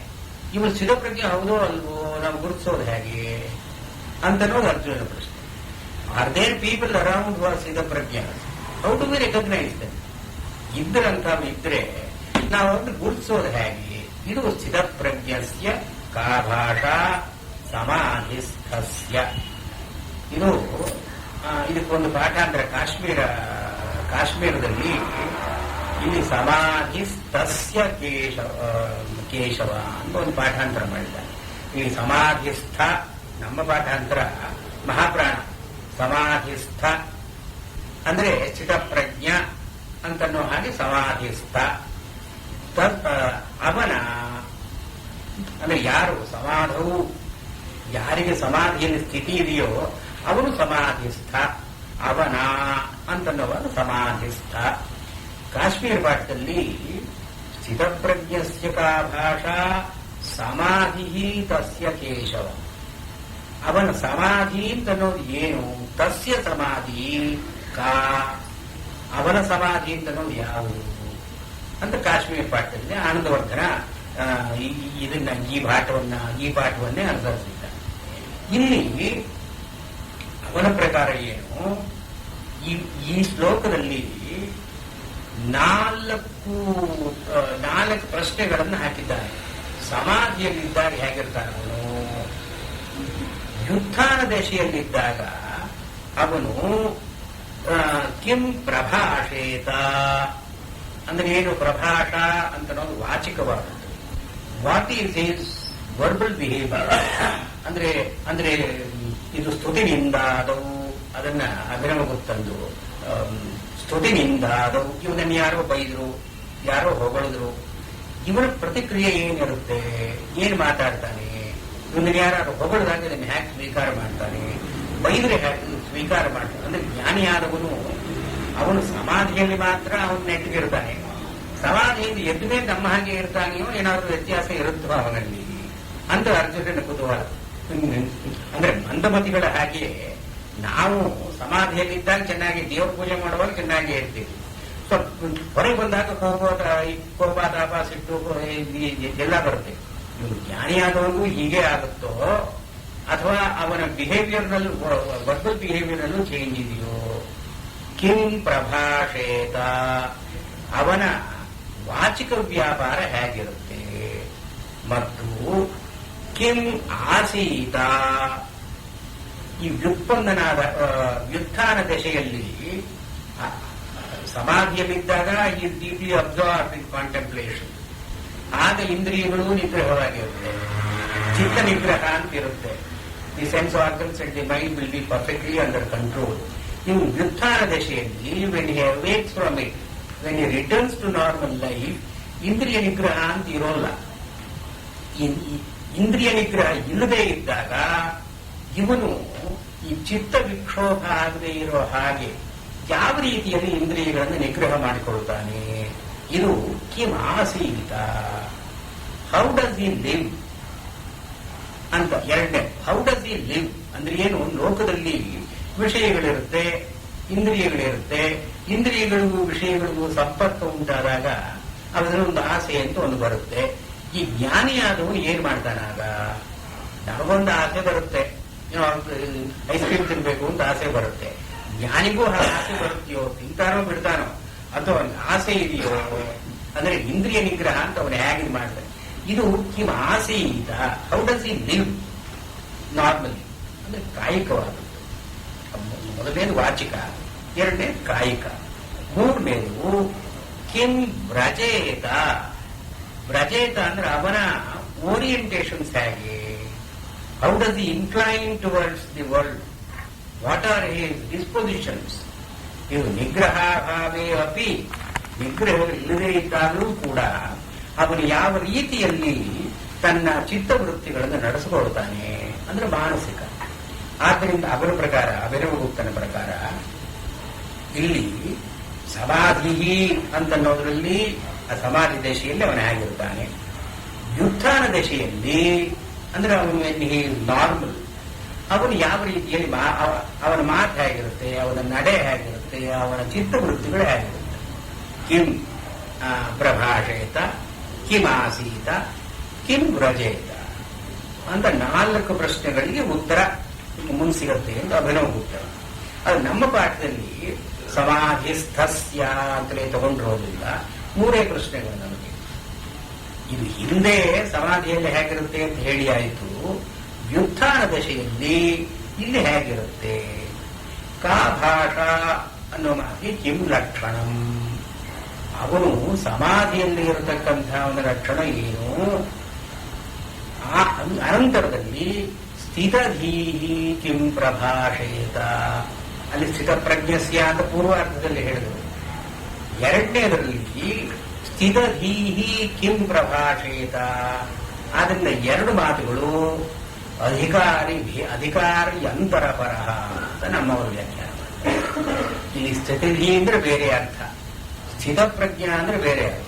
ಇವನು ಸ್ಥಿತಪ್ರಜ್ಞೆ ಹೌದೋ ಅಲ್ವೋ ನಾವು ಗುರುತಿಸೋದು ಹೇಗೆ ಅಂತನೋದು ಅರ್ಜುನನ ಪ್ರಶ್ನೆ. Are there people around who are ಸ್ಥಿತಪ್ರಜ್ಞ? How do we recognise them? ಇದ್ರೆ ನಾವು ಅದನ್ನು ಗುರುತಿಸೋದು ಹೇಗೆ? ಇದು ಸ್ಥಿತಪ್ರಜ್ಞಸ್ಯ ಕಾ ಭಾಷಾ ಸಮಾಧಿಸ್ಥಸ್ಯ. ಇದಕ್ಕೊಂದು ಪಾಠಾಂತರ ಕಾಶ್ಮೀರದಲ್ಲಿ ಇಲ್ಲಿ ಸಮಾಧಿಸ್ಥಸ್ಯ ಕೇಶವ ಅಂತ ಒಂದು ಪಾಠಾಂತರ ಮಾಡಿದ್ದಾರೆ. ಈ ಸಮಾಧಿಸ್ಥ, ನಮ್ಮ ಪಾಠಾಂತರ ಮಹಾಪ್ರಾಣ. ಸಮಾಧಿಸ್ಥ ಅಂದ್ರೆ ಸ್ಥಿತಪ್ರಜ್ಞ ಅಂತನ್ನೋ ಹಾಗೆ ಸಮಾಧಿಸ್ಥ. ಅವನ ಅಂದ್ರೆ ಯಾರು ಸಮಾಧವು, ಯಾರಿಗೆ ಸಮಾಧಿಯಲ್ಲಿ ಸ್ಥಿತಿ ಇದೆಯೋ ಅವನು ಸಮಾಧಿಸ್ಥ. ಅವನ ಅಂತನ್ನುವಾಗ ಸಮಾಧಿಸ್ಥ. ಕಾಶ್ಮೀರ ಪಾಠದಲ್ಲಿ ಸ್ಥಿತಪ್ರಜ್ಞಸ್ಯ ಕಾ ಭಾಷಾ ಸಮಾಧಿ ತಸ್ಯ ಕೇಶವ. ಅವನ ಸಮಾಧಿ ಅಂತನ್ನೋದು ಏನು? ತಸ್ಯ ಸಮಾಧಿ ಕಾ, ಅವನ ಸಮಾಧಿ ಅಂತನ್ನೋದು ಯಾವುದು ಅಂತ ಕಾಶ್ಮೀರ ಪಾಠದಲ್ಲಿ ಆನಂದವರ್ಧನ ಇದನ್ನ ಈ ಪಾಠವನ್ನೇ ಅನುಸರಿಸಿದ್ದ. ಇಲ್ಲಿ ಅವನ ಪ್ರಕಾರ ಏನು? ಈ ಶ್ಲೋಕದಲ್ಲಿ ನಾಲ್ಕು ಪ್ರಶ್ನೆಗಳನ್ನು ಹಾಕಿದ್ದಾರೆ. ಸಮಾಧಿಯಲ್ಲಿದ್ದಾಗ ಹೇಗಿರ್ತಾನೆ ಅವನು? ವ್ಯುತ್ಥಾನ ದಶೆಯಲ್ಲಿದ್ದಾಗ ಅವನು ಕಿಂ ಪ್ರಭಾಷೇತ ಅಂದ್ರೆ ಏನು? ಪ್ರಭಾಷ ಅಂತ ನಾವು ವಾಚಿಕವಾದದ್ದು. What is his verbal behaviour? ಅಂದ್ರೆ ಇದು ಸ್ತುತಿನಿಂದಾದವು, ಅದನ್ನ ಅಭಿನವ ಗೊತ್ತಂದು ಸ್ತುತಿನಿಂದಾದವು. ಇವನನ್ನು ಯಾರೋ ಬೈದ್ರು, ಯಾರೋ ಹೊಗಳಿದ್ರು, ಇವನ ಪ್ರತಿಕ್ರಿಯೆ ಏನಿರುತ್ತೆ? ಏನ್ ಮಾತಾಡ್ತಾನೆ? ಇವನ್ನ ಯಾರು ಹೊಗಳಿದಾಗ ಅದನ್ನು ಹ್ಯಾಕ್ ಸ್ವೀಕಾರ ಮಾಡ್ತಾನೆ, ಬೈದ್ರೆ ಹ್ಯಾಕ್ ಸ್ವೀಕಾರ ಮಾಡ್ತಾನೆ? ಅಂದ್ರೆ ಜ್ಞಾನಿಯಾದವನು ಅವನು ಸಮಾಧಿಯಲ್ಲಿ ಮಾತ್ರ ಅವನು ನೆಟ್ಟಿಗಿರ್ತಾನೆ. ಸಮಾಧಿಯಿಂದ ಎದ್ದ ಮೇಲೆ ನಮ್ಮ ಹಾಗೆ ಇರ್ತಾನೆಯೋ ಏನಾದರೂ ವ್ಯತ್ಯಾಸ ಇರುತ್ತೋ ಅವನಲ್ಲಿ ಅಂತ ಅರ್ಜುನನ ಕುತೂಹಲ. ಅಂದ್ರೆ ಮಂದಮತಿಗಳ ಹಾಗೆ ನಾವು ಸಮಾಧಿಯಲ್ಲಿದ್ದಾಗ ಚೆನ್ನಾಗಿ ದೇವ್ರ ಪೂಜೆ ಮಾಡುವಾಗ ಚೆನ್ನಾಗಿ ಇರ್ತೀವಿ. ಹೊರಗೆ ಬಂದಾಗ ಕೋಪ ತಾಪ ಸಿಟ್ಟು ಎಲ್ಲ ಬರುತ್ತೆ. ಇವರು ಜ್ಞಾನಿಯಾದವರಿಗೂ ಹೀಗೆ ಆಗುತ್ತೋ ಅಥವಾ ಅವನ ಬಿಹೇವಿಯರ್ನಲ್ಲೂ, ವರ್ಬಲ್ ಬಿಹೇವಿಯರ್ನಲ್ಲೂ ಚೇಂಜ್ ಇದೆಯೋ? ಕಿಂ ಪ್ರಭಾಷೇತ, ಅವನ ವಾಚಿಕ ವ್ಯಾಪಾರ ಹೇಗಿರುತ್ತೆ? ಮತ್ತು ಕಿಂ ಆಸೀತ, ಈ ವ್ಯುತ್ಪನ್ನನಾದ ವ್ಯುತ್ಥಾನ ದಶೆಯಲ್ಲಿ ಸಮಾಧಿಯಲ್ಲಿದ್ದಾಗ ಈ ಡೀಪ್ಲಿ ಅಬ್ಸಾರ್ಬ್ ಇನ್ ಕಾಂಟೆಂಪ್ಲೇಷನ್. ಆಗ ಇಂದ್ರಿಯಗಳು ನಿಗ್ರಹವಾಗಿರುತ್ತೆ, ಚಿತ್ತ ನಿಗ್ರಹ ಅಂತ ಇರುತ್ತೆ. The sense organs and the mind will be perfectly under control. ಇವು ವ್ಯುತ್ಥಾನ ದಶೆಯಲ್ಲಿ when he awakes from it, when he returns to normal life, ಇಂದ್ರಿಯ ನಿಗ್ರಹ ಅಂತ ಇರೋಲ್ಲ. ಇಂದ್ರಿಯ ನಿಗ್ರಹ ಇಲ್ಲದೆ ಇದ್ದಾಗ ಇವನು ಈ ಚಿತ್ತ ವಿಕ್ಷೋಭ ಆಗದೆ ಇರೋ ಹಾಗೆ ಯಾವ ರೀತಿಯಲ್ಲಿ ಇಂದ್ರಿಯಗಳನ್ನು ನಿಗ್ರಹ ಮಾಡಿಕೊಳ್ಳುತ್ತಾನೆ? ಇದು ಕಿಂ ಆಸೀತ, ಹೌ ಡಸ್ ಹಿ ಲಿವ್ ಅಂತ. ಎರಡನೇ, ಹೌ ಡಸ್ ಹಿ ಲಿವ್ ಅಂದ್ರೆ ಏನು? ಲೋಕದಲ್ಲಿ ವಿಷಯಗಳಿರುತ್ತೆ, ಇಂದ್ರಿಯಗಳಿರುತ್ತೆ. ಇಂದ್ರಿಯಗಳಿಗೂ ವಿಷಯಗಳಿಗೂ ಸಂಪರ್ಕ ಉಂಟಾದಾಗ ಅದರೊಂದು ಆಸೆ ಅಂತ ಒಂದು ಬರುತ್ತೆ. ಈ ಜ್ಞಾನಿಯಾದವನು ಏನ್ ಮಾಡ್ತಾನಾಗ? ನಮಗೊಂದು ಆಸೆ ಬರುತ್ತೆ, ಐಸ್ ಕ್ರೀಮ್ ತಿನ್ಬೇಕು ಅಂತ ಆಸೆ ಬರುತ್ತೆ. ಜ್ಞಾನಿಗೂ ಆಸೆ ಬರುತ್ತೆಯೋ? ತಿಂತಾನೋ ಬಿಡ್ತಾನೋ ಅಥವಾ ಆಸೆ ಇದೆಯೋ? ಅಂದ್ರೆ ಇಂದ್ರಿಯ ನಿಗ್ರಹ ಅಂತ ಅವನು ಹೇಗೆ ಮಾಡ್ತಾನೆ. ಇದು ಕಿಂ ಆಸೀತ, how does he live normally, ಅಂದ್ರೆ ಕಾಯಿಕವಾದದ್ದು. ಮೊದಲನೇದು ವಾಚಿಕ, ಎರಡನೇದು ಕಾಯಿಕ, ಮೂರನೇದು ಕಿಂ ವ್ರಜೇತ. ವ್ರಜೇತ ಅಂದ್ರೆ ಅವನ ಓರಿಯಂಟೇಷನ್ಸ್ ಹೇಗೆ, how does he incline towards the world, what are his dispositions. ಇದು ನಿಗ್ರಹ ಭಾವೇ ಅಪಿ, ನಿಗ್ರಹವಿಲ್ಲದೆ ಇದ್ದಾಗಲೂ ಕೂಡ ಅವನು ಯಾವ ರೀತಿಯಲ್ಲಿ ತನ್ನ ಚಿತ್ತವೃತ್ತಿಗಳನ್ನು ನಡೆಸಿಕೊಳ್ತಾನೆ ಅಂದ್ರೆ ಮಾನಸಿಕ. ಆದ್ದರಿಂದ ಅವರ ಪ್ರಕಾರ, ಅಭಿನವಗುಪ್ತನ ಪ್ರಕಾರ ಇಲ್ಲಿ ಸಮಾಧಿ ಅಂತನ್ನೋದ್ರಲ್ಲಿ ಆ ಸಮಾಧಿ ದಶೆಯಲ್ಲಿ ಅವನು ಹೇಗಿರ್ತಾನೆ, ವ್ಯುತ್ಥಾನ ದಶೆಯಲ್ಲಿ ಅಂದ್ರೆ ಅವನು ನಾರ್ಮಲ್, ಅವನು ಯಾವ ರೀತಿಯಲ್ಲಿ ಅವನ ಮಾತು ಹೇಗಿರುತ್ತೆ, ಅವನ ನಡೆ ಹೇಗಿರುತ್ತೆ, ಅವನ ಚಿತ್ತವೃತ್ತಿಗಳು ಹೇಗಿರುತ್ತೆ. ಕಿಂ ಪ್ರಭಾಷೇತ, ಕಿಂ ಆಸೀತ, ಕಿಂ ವ್ರಜೇತ ಅಂತ 4 ಪ್ರಶ್ನೆಗಳಿಗೆ ಉತ್ತರ ಮುಂಸಿಗುತ್ತೆ ಎಂದು ಅಭಿನವಗುಪ್ತ. ಅದು ನಮ್ಮ ಪಾಠದಲ್ಲಿ ಸಮಾಧಿಸ್ಥಸ್ಯ ಅಂತಲೇ ತಗೊಂಡಿರೋದಿಲ್ಲ, 3 ಪ್ರಶ್ನೆಗಳು ನಮಗೆ. ಇದು ಹಿಂದೆ ಸಮಾಧಿಯಲ್ಲಿ ಹೇಗಿರುತ್ತೆ ಅಂತ ಹೇಳಿ ಆಯಿತು, ವ್ಯುತ್ಥಾನ ದಶೆಯಲ್ಲಿ ಇಲ್ಲಿ ಹೇಗಿರುತ್ತೆ. ಕಾ ಭಾಷಾ ಅನ್ನೋ ಮಾತಿಗೆ ಕಿಂ ಲಕ್ಷಣಂ, ಅವನು ಸಮಾಧಿಯಲ್ಲಿ ಇರತಕ್ಕಂಥ ಅವನ ಲಕ್ಷಣ ಏನು. ಅನಂತರದಲ್ಲಿ ಸ್ಥಿತಧೀಹಿ ಕಿಂ ಪ್ರಭಾಷೇತ, ಅಲ್ಲಿ ಸ್ಥಿತಪ್ರಜ್ಞಸ್ಯ ಅಂತ ಪೂರ್ವಾರ್ಧದಲ್ಲಿ ಹೇಳಿದರು. ಎರಡನೇದರಲ್ಲಿ ಸ್ಥಿತಧೀಹಿ ಕಿಂ ಪ್ರಭಾಷೇತ. ಆದ್ರಿಂದ 2 ಮಾತುಗಳು ಅಧಿಕಾರಿ ಅಂತರಪರ ಅಂತ ನಮ್ಮವರು ವ್ಯಾಖ್ಯಾನ ಮಾಡ್ತಾರೆ. ಇಲ್ಲಿ ಸ್ಥಿತಧಿ ಅಂದ್ರೆ ಬೇರೆ ಅರ್ಥ, ಸ್ಥಿತಪ್ರಜ್ಞಾ ಅಂದ್ರೆ ಬೇರೆ ಅರ್ಥ.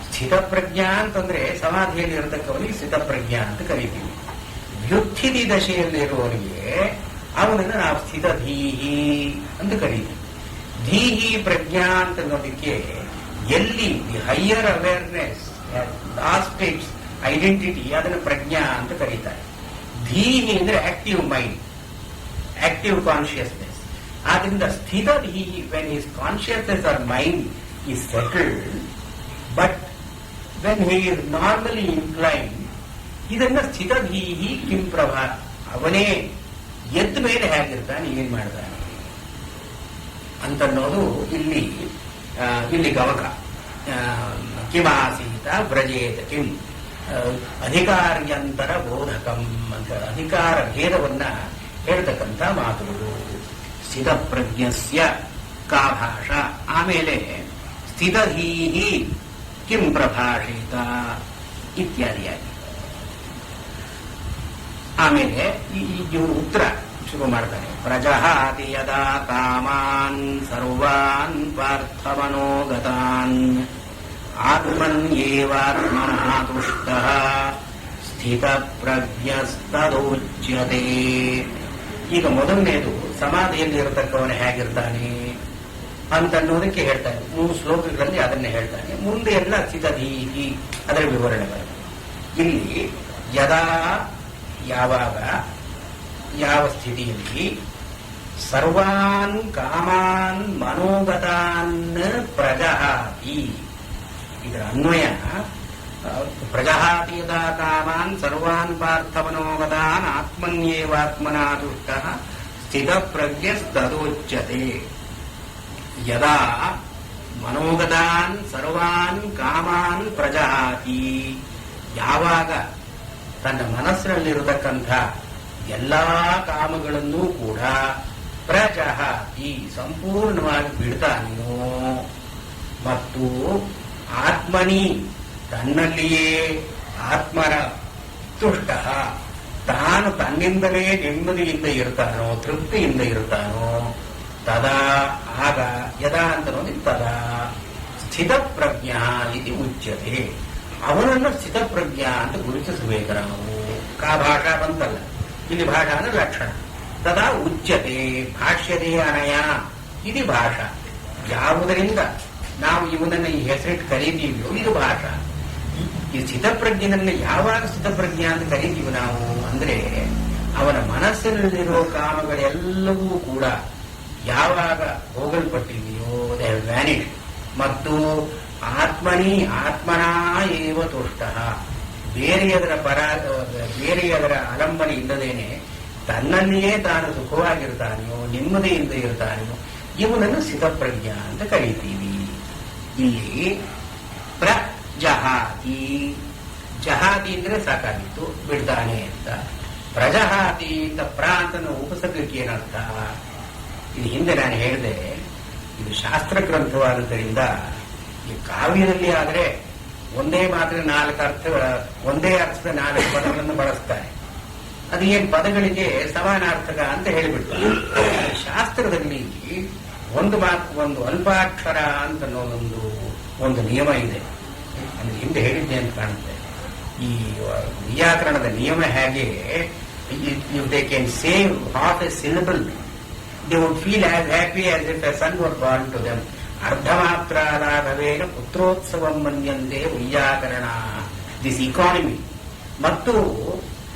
ಸ್ಥಿತಪ್ರಜ್ಞಾ ಅಂತಂದ್ರೆ ಸಮಾಧಿಯಲ್ಲಿ ಇರತಕ್ಕವನಿಗೆ ಸ್ಥಿತಪ್ರಜ್ಞಾ ಅಂತ ಕರಿತೀವಿ. ವ್ಯುತ್ಥಿತಿ ದಶೆಯಲ್ಲಿರುವವನಿಗೆ ಅವನನ್ನು ನಾವು ಸ್ಥಿತಧೀಹಿ ಅಂತ ಕರೀತೀವಿ. ಧೀಹಿ ಪ್ರಜ್ಞಾ ಅಂತ ಅನ್ನೋದಕ್ಕೆ ಎಲ್ಲಿ the higher awareness aspects identity ಅದನ್ನು ಪ್ರಜ್ಞಾ ಅಂತ ಕರೀತಾರೆ. ಧೀಹಿ ಅಂದ್ರೆ ಆಕ್ಟಿವ್ ಮೈಂಡ್, ಆಕ್ಟಿವ್ ಕಾನ್ಶಿಯಸ್ನೆಸ್. ಆದ್ರಿಂದ ಸ್ಥಿತಧೀಹಿ when his consciousness or mind is settled, but when he is normally incline, ಇದನ್ನ ಸ್ಥಿತಧೀಹಿ ಕಿಂ ಪ್ರಭಾ, ಅವನೇ ಎದ್ದ ಮೇಲೆ ಹೇಗಿರ್ತಾನೆ, ಏನ್ ಮಾಡ್ತಾನೆ ಅಂತನ್ನೋದು ಇಲ್ಲಿ ಗಮಕ. ಕಿಮಾಸೀತ ವ್ರಜೇತ ಕಿಂ ಅಧಿಕಾರ್ಯಂತರ ಬೋಧಕಂ ಅಂತ ಅಧಿಕಾರ ಭೇದವನ್ನ ಹೇಳ್ತಕ್ಕಂಥ ಮಾತುಗಳು. ಸ್ಥಿತಪ್ರಜ್ಞಸ್ಯ ಕಾ ಭಾಷಾ, ಆಮೇಲೆ ಸ್ಥಿತಧೀಹಿ ಕಿಂ ಪ್ರಭಾಷಿತ ಇತ್ಯಾದಿಯಾಗಿ. ಆಮೇಲೆ ಈ ಉತ್ತರ ಶುರು ಮಾಡ್ತಾನೆ. ಪ್ರಜಹಾತಿ ಯದಾ ಕಾಮಾನ್ ಸರ್ವಾನ್ ಪಾರ್ಥಮನೋಗತಾನ್ ಆತ್ಮನ್ಯೇವಾತ್ಮನಃ ತುಷ್ಟಃ ಸ್ಥಿತಪ್ರಜ್ಞಸ್ತದೋಚ್ಯತೆ. ಈಗ ಮೊದಲನೇದು ಸಮಾಧಿಯಲ್ಲಿ ಇರತಕ್ಕವನು ಹೇಗಿರ್ತಾನೆ ಅಂತನ್ನೋದಕ್ಕೆ ಹೇಳ್ತಾನೆ. 3 ಶ್ಲೋಕಗಳಲ್ಲಿ ಅದನ್ನೇ ಹೇಳ್ತಾನೆ. ಮುಂದೆ ಎಲ್ಲ ಸ್ಥಿತಧೀಹಿ ಅದರ ವಿವರಣೆ ಬರುತ್ತೆ. ಇಲ್ಲಿ ಯದಾ ಯಾವಾಗ, ಯಾವ ಸ್ಥಿತಿಯಲ್ಲಿ, ಸರ್ವಾನ್ ಕಾಮಾನ್ ಮನೋಗತಾನ್ ಪ್ರಜಹಾತಿ, ಇದರ ಅನ್ವಯ ಪ್ರಜಹಾತಿ ಯದಾ ಕಾಮಾನ್ ಸರ್ವಾನ್ ಪಾರ್ಥಮನೋಗತಾನ್ ಆತ್ಮನ್ಯೇವಾತ್ಮನಾ ತುಷ್ಟಃ ಸ್ಥಿತಪ್ರಜ್ಞಸ್ತದೋಚ್ಯತೆ. ಯದಾ ಮನೋಗತಾನ್ ಸರ್ವಾನ್ ಕಾಮಾನ್ ಪ್ರಜಹಾತಿ, ಯಾವಾಗ ತನ್ನ ಮನಸ್ಸಿನಲ್ಲಿರತಕ್ಕಂಥ ಎಲ್ಲಾ ಕಾಮಗಳನ್ನೂ ಕೂಡ ಪ್ರಜಹಾತಿ ಸಂಪೂರ್ಣವಾಗಿ ಬಿಡ್ತಾನೆಯೋ, ಮತ್ತು ಆತ್ಮನಿ ತನ್ನಲ್ಲಿಯೇ ಆತ್ಮನ ತುಷ್ಟ ತಾನು ತನ್ನಿಂದಲೇ ನೆಮ್ಮದಿಯಿಂದ ಇರ್ತಾನೋ, ತೃಪ್ತಿಯಿಂದ ಇರ್ತಾನೋ, ತದಾ ಆಗ ಯದಾ ಅಂತ ನೋಡಿ ತದಾ ಸ್ಥಿತಪ್ರಜ್ಞಾ ಇದು ಉಚ್ಯತೆ. ಅವನನ್ನು ಸ್ಥಿತಪ್ರಜ್ಞಾ ಅಂತ ಗುರುತಿಸಬೇಕು ನಾವು. ಕಾ ಭಾಷಾ ಬಂತಲ್ಲ, ಇಲ್ಲಿ ಭಾಷಾ ಅಂದ್ರೆ ಲಕ್ಷಣ. ತದಾ ಉಚ್ಯತೆ ಭಾಷ್ಯತೆ ಅನಯ ಇದು ಭಾಷಾ. ಯಾವುದರಿಂದ ನಾವು ಇವನನ್ನು ಈ ಹೆಸರಿಟ್ಟು ಕರೀತೀವಿಯೋ ಇದು ಭಾಷಾ. ಈ ಸ್ಥಿತಪ್ರಜ್ಞನನ್ನು ಯಾವಾಗ ಸ್ಥಿತಪ್ರಜ್ಞಾ ಅಂತ ಕರೀತೀವಿ ನಾವು ಅಂದ್ರೆ, ಅವನ ಮನಸ್ಸಿನಲ್ಲಿರುವ ಕಾಮಗಳೆಲ್ಲವೂ ಕೂಡ ಯಾವಾಗ ಹೋಗಲ್ಪಟ್ಟಿದೆಯೋ ದೇ ಹ್ಯಾವ್ ವ್ಯಾನಿಶ್ಡ್, ಮತ್ತು ಆತ್ಮನಾ ಏವ ತುಷ್ಟ, ಬೇರೆಯದರ ಅಲಂಬನೆ ಇಲ್ಲದೇನೆ ತನ್ನಲ್ಲಿಯೇ ತಾನು ಸುಖವಾಗಿರ್ತಾನೆಯೋ ನೆಮ್ಮದಿಯಿಂದ ಇರ್ತಾನೆಯೋ ಇವನನ್ನು ಸ್ಥಿತಪ್ರಜ್ಞ ಅಂತ ಕರೀತೀವಿ. ಇಲ್ಲಿ ಪ್ರಜಹಾತಿ, ಜಹಾತಿ ಅಂದ್ರೆ ಸಾಕಾಗಿತ್ತು ಬಿಡ್ತಾನೆ ಅಂತ. ಪ್ರಜಹಾತಿ ಅಂತ ಅಂತನ ಉಪಸರ್ಗಕ್ಕೆ ಏನರ್ಥ? ಇದು ಹಿಂದೆ ನಾನು ಹೇಳಿದೆ, ಇದು ಶಾಸ್ತ್ರ ಗ್ರಂಥವಾದ್ದರಿಂದ ಈ ಕಾವ್ಯದಲ್ಲಿ ಆದರೆ ಒಂದೇ ಮಾತ್ರ 4 ಅರ್ಥ, ಒಂದೇ ಅರ್ಥದ 4 ಪದಗಳನ್ನು ಬಳಸ್ತಾರೆ. ಅದು ಏನ್ ಪದಗಳಿಗೆ ಸಮಾನಾರ್ಥಕ ಅಂತ ಹೇಳಿಬಿಡ್ತಾರೆ. ಶಾಸ್ತ್ರದಲ್ಲಿ ಒಂದು ಅಲ್ಪಾಕ್ಷರ ಅಂತ ಒಂದು ನಿಯಮ ಇದೆ. ಅಂದ್ರೆ ಹಿಂದೆ ಹೇಳಿದ್ದೆ ಅಂತ ಕಾಣುತ್ತೆ. ಈ ವ್ಯಾಕರಣದ ನಿಯಮ ಹೇಗೆ, if they can save half a syllable, they would feel as happy as if a son were born to them. ಅರ್ಧಮಾತ್ರಾಲಾಘವೇನ ಪುತ್ರೋತ್ಸವಂ ಮನ್ಯಂತೆ ವೈಯಾಕರಣ. ದಿಸ್ ಇಕಾನಮಿ ಮತ್ತು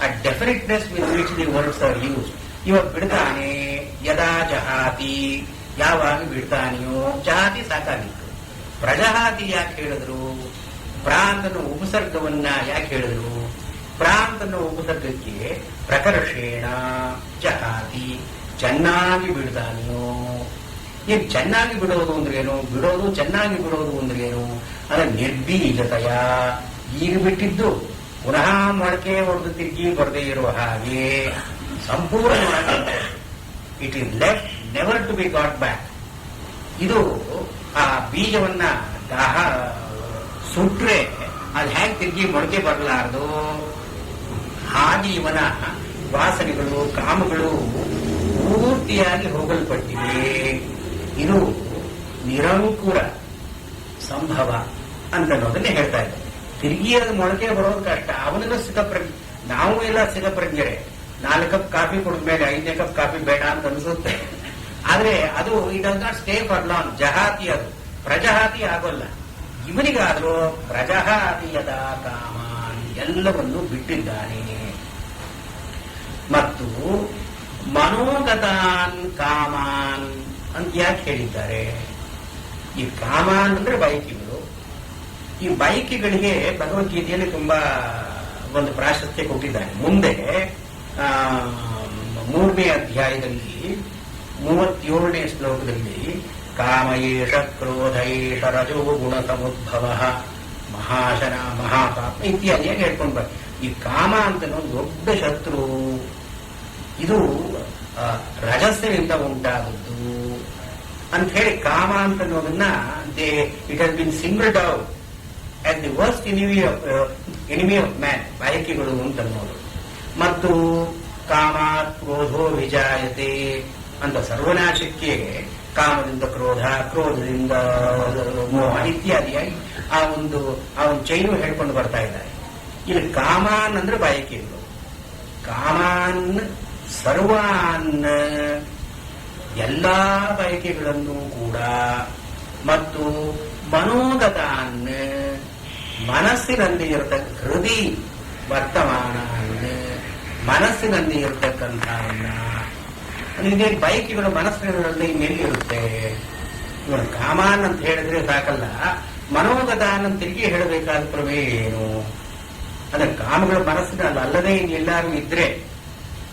ಆ definiteness with which the words are used. ಇವಾಗ ಬಿಡ್ತಾನೆ, ಯದಾ ಜಹಾತಿ, ಯಾವಾಗ ಬಿಡ್ತಾನೆಯೋ, ಜಹಾತಿ ಸಾಕಾಗಿತ್ತು. ಪ್ರಜಹಾತಿ ಯಾಕೆ ಹೇಳಿದ್ರು? ಪ್ರಾಂತನ ಉಪಸರ್ಗವನ್ನ ಯಾಕೆ ಹೇಳಿದ್ರು? ಪ್ರಾಂತನ ಉಪಸರ್ಗಕ್ಕೆ ಪ್ರಕರ್ಷೇಣ ಜಹಾತಿ, ಚೆನ್ನಾಗಿ ಬಿಡ್ತಾನೆಯೋ. ಏನ್ ಚೆನ್ನಾಗಿ ಬಿಡೋದು ಅಂದ್ರೇನು? ಬಿಡೋದು ಚೆನ್ನಾಗಿ ಬಿಡೋದು ಅಂದ್ರೇನು? ಅದರ ನಿರ್ಬೀಜತೆಯ, ಈಗ ಬಿಟ್ಟಿದ್ದು ಪುನಃ ಮೊಳಕೆ ಹೊಡೆದು ತಿರುಗಿ ಬರದೇ ಇರುವ ಹಾಗೆ ಸಂಪೂರ್ಣವಾಗಿ it is left never to be got back. ಇದು ಆ ಬೀಜವನ್ನ ಸುಟ್ರೆ ಅದು ಹೇಗೆ ತಿರುಗಿ ಮೊಳಕೆ ಬರಲಾರದು, ಹಾಗೆ ಇವನ ವಾಸನೆಗಳು ಕಾಮಗಳು ಪೂರ್ತಿಯಾಗಿ ಹೋಗಲ್ಪಟ್ಟಿವೆ. ಇದು ನಿರಂಕುರ ಸಂಭವ ಅಂತ ಅನ್ನೋದನ್ನೇ ಹೇಳ್ತಾ ಇದ್ದಾರೆ. ತಿರುಗಿ ಅದು ಮೊಳಕೆ ಬರೋದು ಕಷ್ಟ. ಅವನಿಗೂ ಸ್ಥಿತಪ್ರಜ್ಞೆ, ನಾವು ಎಲ್ಲ ಸ್ಥಿತಪ್ರಜ್ಞರೇ. 4 ಕಪ್ ಕಾಫಿ ಕುಡಿದ್ಮೇಲೆ 5ನೇ ಕಪ್ ಕಾಫಿ ಬೇಡ ಅಂತ ಅನಿಸುತ್ತೆ. ಆದ್ರೆ ಅದು it does not stay for long. ಜಹಾತಿ ಅದು, ಪ್ರಜಹಾತಿ ಆಗೋಲ್ಲ. ಇವನಿಗಾದ್ರೂ ಪ್ರಜಹಾತಿ ಯದಾ ಕಾಮಾನ್, ಎಲ್ಲವನ್ನೂ ಬಿಟ್ಟಿದ್ದಾನೆ. ಮತ್ತು ಮನೋಗತಾನ್ ಕಾಮಾನ್ ಅಂತ ಯಾಕೆ ಹೇಳಿದ್ದಾರೆ? ಈ ಕಾಮಾನ್ ಅಂದ್ರೆ ಬಯಕೆಗಳು. ಈ ಬಯಕೆಗಳಿಗೆ ಭಗವದ್ಗೀತೆಯಲ್ಲಿ ತುಂಬಾ ಒಂದು ಪ್ರಾಶಸ್ತ್ಯ ಕೊಟ್ಟಿದ್ದಾರೆ. ಮುಂದೆ 3ನೇ ಅಧ್ಯಾಯದಲ್ಲಿ 37ನೇ ಶ್ಲೋಕದಲ್ಲಿ ಕಾಮಯೇಷ ಕ್ರೋಧಯೇಷ ರಜೋ ಗುಣ ಸಮುದ್ಭವ ಮಹಾಶನ ಮಹಾಪಾಪ ಇತ್ಯಾದಿಯಾಗಿ ಹೇಳ್ಕೊಂಡು ಬರ್. ಈ ಕಾಮ ಅಂತ ದೊಡ್ಡ ಶತ್ರು. ಇದು ರಜಸ್ಸಿನಿಂದ ಉಂಟಾದದ್ದು ಅಂತ ಹೇಳಿ ಕಾಮ ಅಂತ ಅನ್ನೋದನ್ನ it has been singled out as the worst enemy of man, ಬಯಕೆಗಳು ಅಂತ ಅನ್ನೋದು. ಮತ್ತು ಕಾಮಾತ್ ಕ್ರೋಧೋ ವಿಜಾಯತೆ ಅಂತ ಸರ್ವನಾಶಕ್ಕೆ ಕಾಮದಿಂದ ಕ್ರೋಧ, ಕ್ರೋಧದಿಂದ ಮೋಹ ಇತ್ಯಾದಿಯಾಗಿ ಆ ಒಂದು ಚೈನು ಹೇಳ್ಕೊಂಡು ಬರ್ತಾ ಇದ್ದಾರೆ. ಇಲ್ಲಿ ಕಾಮಾನ್ ಅಂದ್ರೆ ಬಯಕೆಗಳು. ಕಾಮಾನ್ ಸರ್ವಾನ್, ಎಲ್ಲಾ ಬಯಕೆಗಳನ್ನು ಕೂಡ. ಮತ್ತು ಮನೋಗತಾನ್, ಮನಸ್ಸಿನಲ್ಲಿ ಇರತಕ್ಕ ಹೃದಯ ವರ್ತಮಾನ, ಮನಸ್ಸಿನಲ್ಲಿ ಇರತಕ್ಕಂಥ ಅಂದ್ರೆ ಬಯಕೆಗಳು ಮನಸ್ಸಿನಲ್ಲಿ ಇನ್ನೆಲ್ಲಿರುತ್ತೆ? ಇವರು ಕಾಮಾನ್ ಅಂತ ಹೇಳಿದ್ರೆ ಸಾಕಲ್ಲ, ಮನೋಗತಾನ್ ಅಂತ ತಿರುಗಿ ಹೇಳಬೇಕಾದ ಪ್ರಮೇಯ ಏನು? ಅಂದ್ರೆ ಕಾಮಗಳು ಮನಸ್ಸಿನಲ್ಲಿ ಅಲ್ಲದೆ ಎಲ್ಲಾರು ಇದ್ರೆ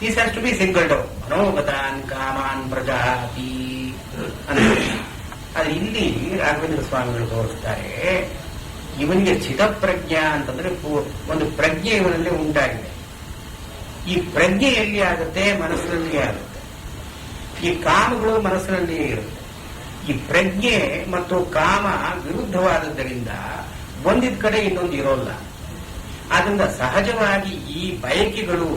these has to be singled out. ಮನೋಗತಾನ್ ಕಾಮಾನ್ ಪ್ರಜಾತಿ ಅದು ಇಲ್ಲಿ ರಾಘವೇಂದ್ರ ಸ್ವಾಮಿಗಳು ತೋರಿಸ್ತಾರೆ. ಇವನಿಗೆ ಚಿತ್ತಪ್ರಜ್ಞಾ ಅಂತಂದ್ರೆ ಒಂದು ಪ್ರಜ್ಞೆ ಇವನಲ್ಲಿ ಉಂಟಾಗಿದೆ. ಈ ಪ್ರಜ್ಞೆ ಎಲ್ಲಿ ಆಗುತ್ತೆ? ಮನಸ್ಸಿನಲ್ಲಿಯೇ ಆಗುತ್ತೆ. ಈ ಕಾಮಗಳು ಮನಸ್ಸಿನಲ್ಲಿಯೇ ಇರುತ್ತೆ. ಈ ಪ್ರಜ್ಞೆ ಮತ್ತು ಕಾಮ ವಿರುದ್ಧವಾದದ್ದರಿಂದ ಒಂದಿದ ಕಡೆ ಇನ್ನೊಂದು ಇರೋಲ್ಲ. ಆದ್ರಿಂದ ಸಹಜವಾಗಿ ಈ ಬಯಕೆಗಳು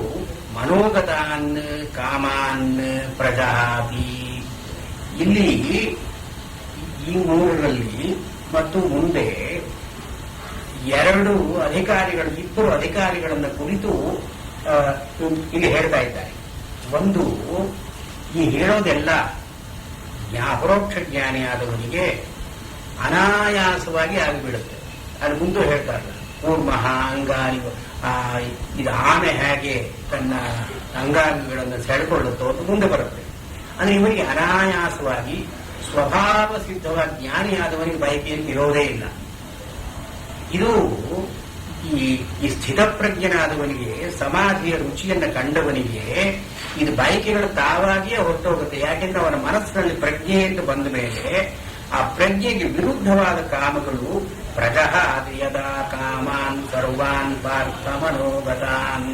ಮನೋಗತಾನ್ ಕಾಮಾನ್ ಪ್ರಜಾತಿ ಇಲ್ಲಿ ಈ 3ರಲ್ಲಿ ಮತ್ತು ಮುಂದೆ 2 ಇಬ್ಬರು ಅಧಿಕಾರಿಗಳನ್ನ ಕುರಿತು ಇಲ್ಲಿ ಹೇಳ್ತಾ ಇದ್ದಾರೆ. ಒಂದು, ಈ ಹೇಳೋದೆಲ್ಲ ಅಪರೋಕ್ಷ ಜ್ಞಾನಿಯಾದವನಿಗೆ ಅನಾಯಾಸವಾಗಿ ಆಗಿಬಿಡುತ್ತೆ. ಅದು ಮುಂದೆ ಹೇಳ್ತಾರೆ, ಕೂರ್ಮಃ ಅಂಗಾನಿ, ಇದು ಆಮೆ ಹೇಗೆ ತನ್ನ ಅಂಗಾಂಗಗಳನ್ನು ಸೆಳೆಕೊಳ್ಳುತ್ತೋ ಅದು ಮುಂದೆ ಬರುತ್ತೆ. ಅಂದ್ರೆ ಇವನಿಗೆ ಅನಾಯಾಸವಾಗಿ ಸ್ವಭಾವ ಸಿದ್ಧವಾದ ಜ್ಞಾನಿಯಾದವನಿಗೆ ಬಯಕೆಯಲ್ಲಿ ಇರೋದೇ ಇಲ್ಲ. ಇದು ಈ ಸ್ಥಿತಪ್ರಜ್ಞನಾದವನಿಗೆ, ಸಮಾಧಿಯ ರುಚಿಯನ್ನು ಕಂಡವನಿಗೆ ಇದು ಬಯಕೆಗಳು ತಾವಾಗಿಯೇ ಹೊರಟೋಗುತ್ತೆ. ಯಾಕೆಂದ್ರೆ ಅವನ ಮನಸ್ಸಿನಲ್ಲಿ ಪ್ರಜ್ಞೆ ಅಂತ ಬಂದ ಮೇಲೆ ಆ ಪ್ರಜ್ಞೆಗೆ ವಿರುದ್ಧವಾದ ಕಾಮಗಳು ಪ್ರಜಹಾತಿ ಯದಾ ಕಾಮಾನ್ ಸರ್ವಾನ್ ಪಾರ್ಥ ಮನೋಗತಾನ್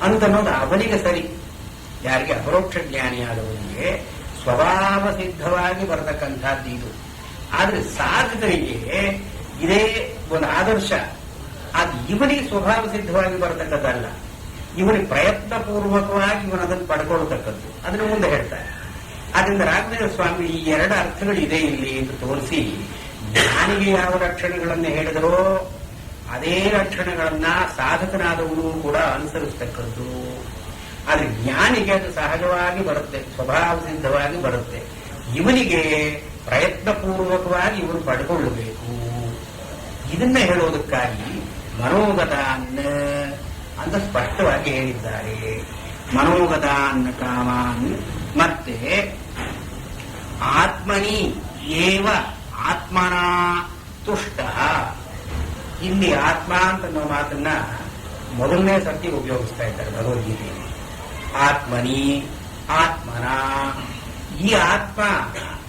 ಅಂತನ್ನೋದು ಅವನಿಗೆ ಸರಿ. ಯಾರಿಗೆ ಅಪರೋಕ್ಷ ಜ್ಞಾನಿಯಾದವನಿಗೆ ಸ್ವಭಾವ ಸಿದ್ಧವಾಗಿ ಬರತಕ್ಕಂಥದ್ದು ಇದು. ಆದ್ರೆ ಸಾಧಕರಿಗೆ ಇದೇ ಒಂದು ಆದರ್ಶ. ಅದು ಇವನಿಗೆ ಸ್ವಭಾವ ಸಿದ್ಧವಾಗಿ ಬರತಕ್ಕದ್ದಲ್ಲ, ಇವನಿಗೆ ಪ್ರಯತ್ನ ಪೂರ್ವಕವಾಗಿ ಇವನು ಅದನ್ನು ಪಡ್ಕೊಳ್ತಕ್ಕದ್ದು. ಅದನ್ನು ಮುಂದೆ ಹೇಳ್ತಾರೆ. ಆದ್ರಿಂದ ರಾಘವೇಂದ್ರ ಸ್ವಾಮಿ ಈ ಎರಡು ಅರ್ಥಗಳು ಇದೆ ಇಲ್ಲಿ ಎಂದು ತೋರಿಸಿ, ಜ್ಞಾನಿಗೆ ಯಾವ ಲಕ್ಷಣಗಳನ್ನು ಹೇಳಿದರೋ ಅದೇ ಲಕ್ಷಣಗಳನ್ನ ಸಾಧಕನಾದವನು ಕೂಡ ಅನುಸರಿಸ್ತಕ್ಕದ್ದು. ಆದ್ರೆ ಜ್ಞಾನಿಗೆ ಅದು ಸಹಜವಾಗಿ ಬರುತ್ತೆ, ಸ್ವಭಾವ ಸಿದ್ಧವಾಗಿ ಬರುತ್ತೆ. ಇವನಿಗೆ ಪ್ರಯತ್ನ ಪೂರ್ವಕವಾಗಿ ಇವನು ಪಡ್ಕೊಳ್ಳಬೇಕು. ಇದನ್ನ ಹೇಳೋದಕ್ಕಾಗಿ ಮನೋಗತಾನ್ ಅಂತ ಸ್ಪಷ್ಟವಾಗಿ ಹೇಳಿದ್ದಾರೆ. ಮನೋಗತಾನ್ ಕಾಮಾನ್. ಮತ್ತೆ ಆತ್ಮನಿ ಏವ ಆತ್ಮನ ತುಷ್ಟ. ಇಲ್ಲಿ ಆತ್ಮ ಅಂತ ಅನ್ನೋ ಮಾತನ್ನ ಮೊದಲನೇ ಸರ್ತಿ ಉಪಯೋಗಿಸ್ತಾ ಇದ್ದಾರೆ ಭಗವದ್ಗೀತೆಯಲ್ಲಿ. ಆತ್ಮನಿ, ಆತ್ಮನ. ಈ ಆತ್ಮ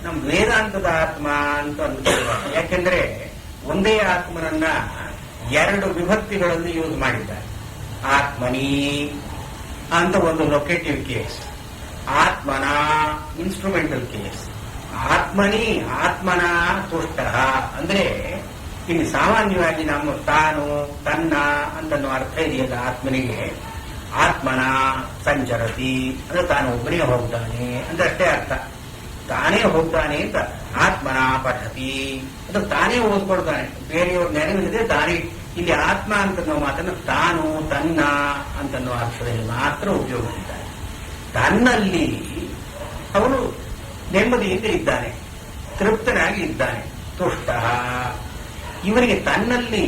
ನಮ್ಮ ವೇದಾಂತದ ಆತ್ಮ ಅಂತ ಅನ್ಕೋಬಾರ್ದು. ಯಾಕೆಂದ್ರೆ ಒಂದೇ ಆತ್ಮನನ್ನ ಎರಡು ವಿಭಕ್ತಿಗಳಲ್ಲಿ ಯೂಸ್ ಮಾಡಿದ್ದಾರೆ. ಆತ್ಮನಿ ಅಂತ ಒಂದು ಲೊಕೇಟಿವ್ ಕೇಸ್, ಆತ್ಮನ ಇನ್ಸ್ಟ್ರೂಮೆಂಟಲ್ ಕೇಸ್. ಆತ್ಮನಿ ಆತ್ಮನ ತುಷ್ಟ ಅಂದ್ರೆ ಇಲ್ಲಿ ಸಾಮಾನ್ಯವಾಗಿ ನಮ್ಮ ತಾನು, ತನ್ನ ಅಂತನ್ನೋ ಅರ್ಥ ಇದೆಯಲ್ಲ ಆತ್ಮನಿಗೆ. ಆತ್ಮನ ಸಂಚರತಿ ಅಂದ್ರೆ ತಾನು ಒಬ್ಬನೇ ಹೋಗ್ತಾನೆ ಅಂದ್ರೆ ಅಷ್ಟೇ ಅರ್ಥ. ತಾನೇ ಹೋಗ್ತಾನೆ ಅಂತ. ಆತ್ಮನ ಪಠತಿ ಅಂದ್ರೆ ತಾನೇ ಓದ್ಕೊಳ್ತಾನೆ, ಬೇರೆಯವ್ರ ನೆನವಿಲ್ಲದೆ ತಾನೇ. ಇಲ್ಲಿ ಆತ್ಮ ಅಂತನ್ನೋ ಮಾತನ್ನು ತಾನು, ತನ್ನ ಅಂತನ್ನೋ ಅರ್ಥದಲ್ಲಿ ಮಾತ್ರ ಉಪಯೋಗಿಸಿದ್ದಾನೆ. ತನ್ನಲ್ಲಿ ಅವನು ನೆಮ್ಮದಿಯಿಂದ ಇದ್ದಾನೆ, ತೃಪ್ತನಾಗಿ ಇದ್ದಾನೆ. ತುಷ್ಟ. ಇವನಿಗೆ ತನ್ನಲ್ಲಿ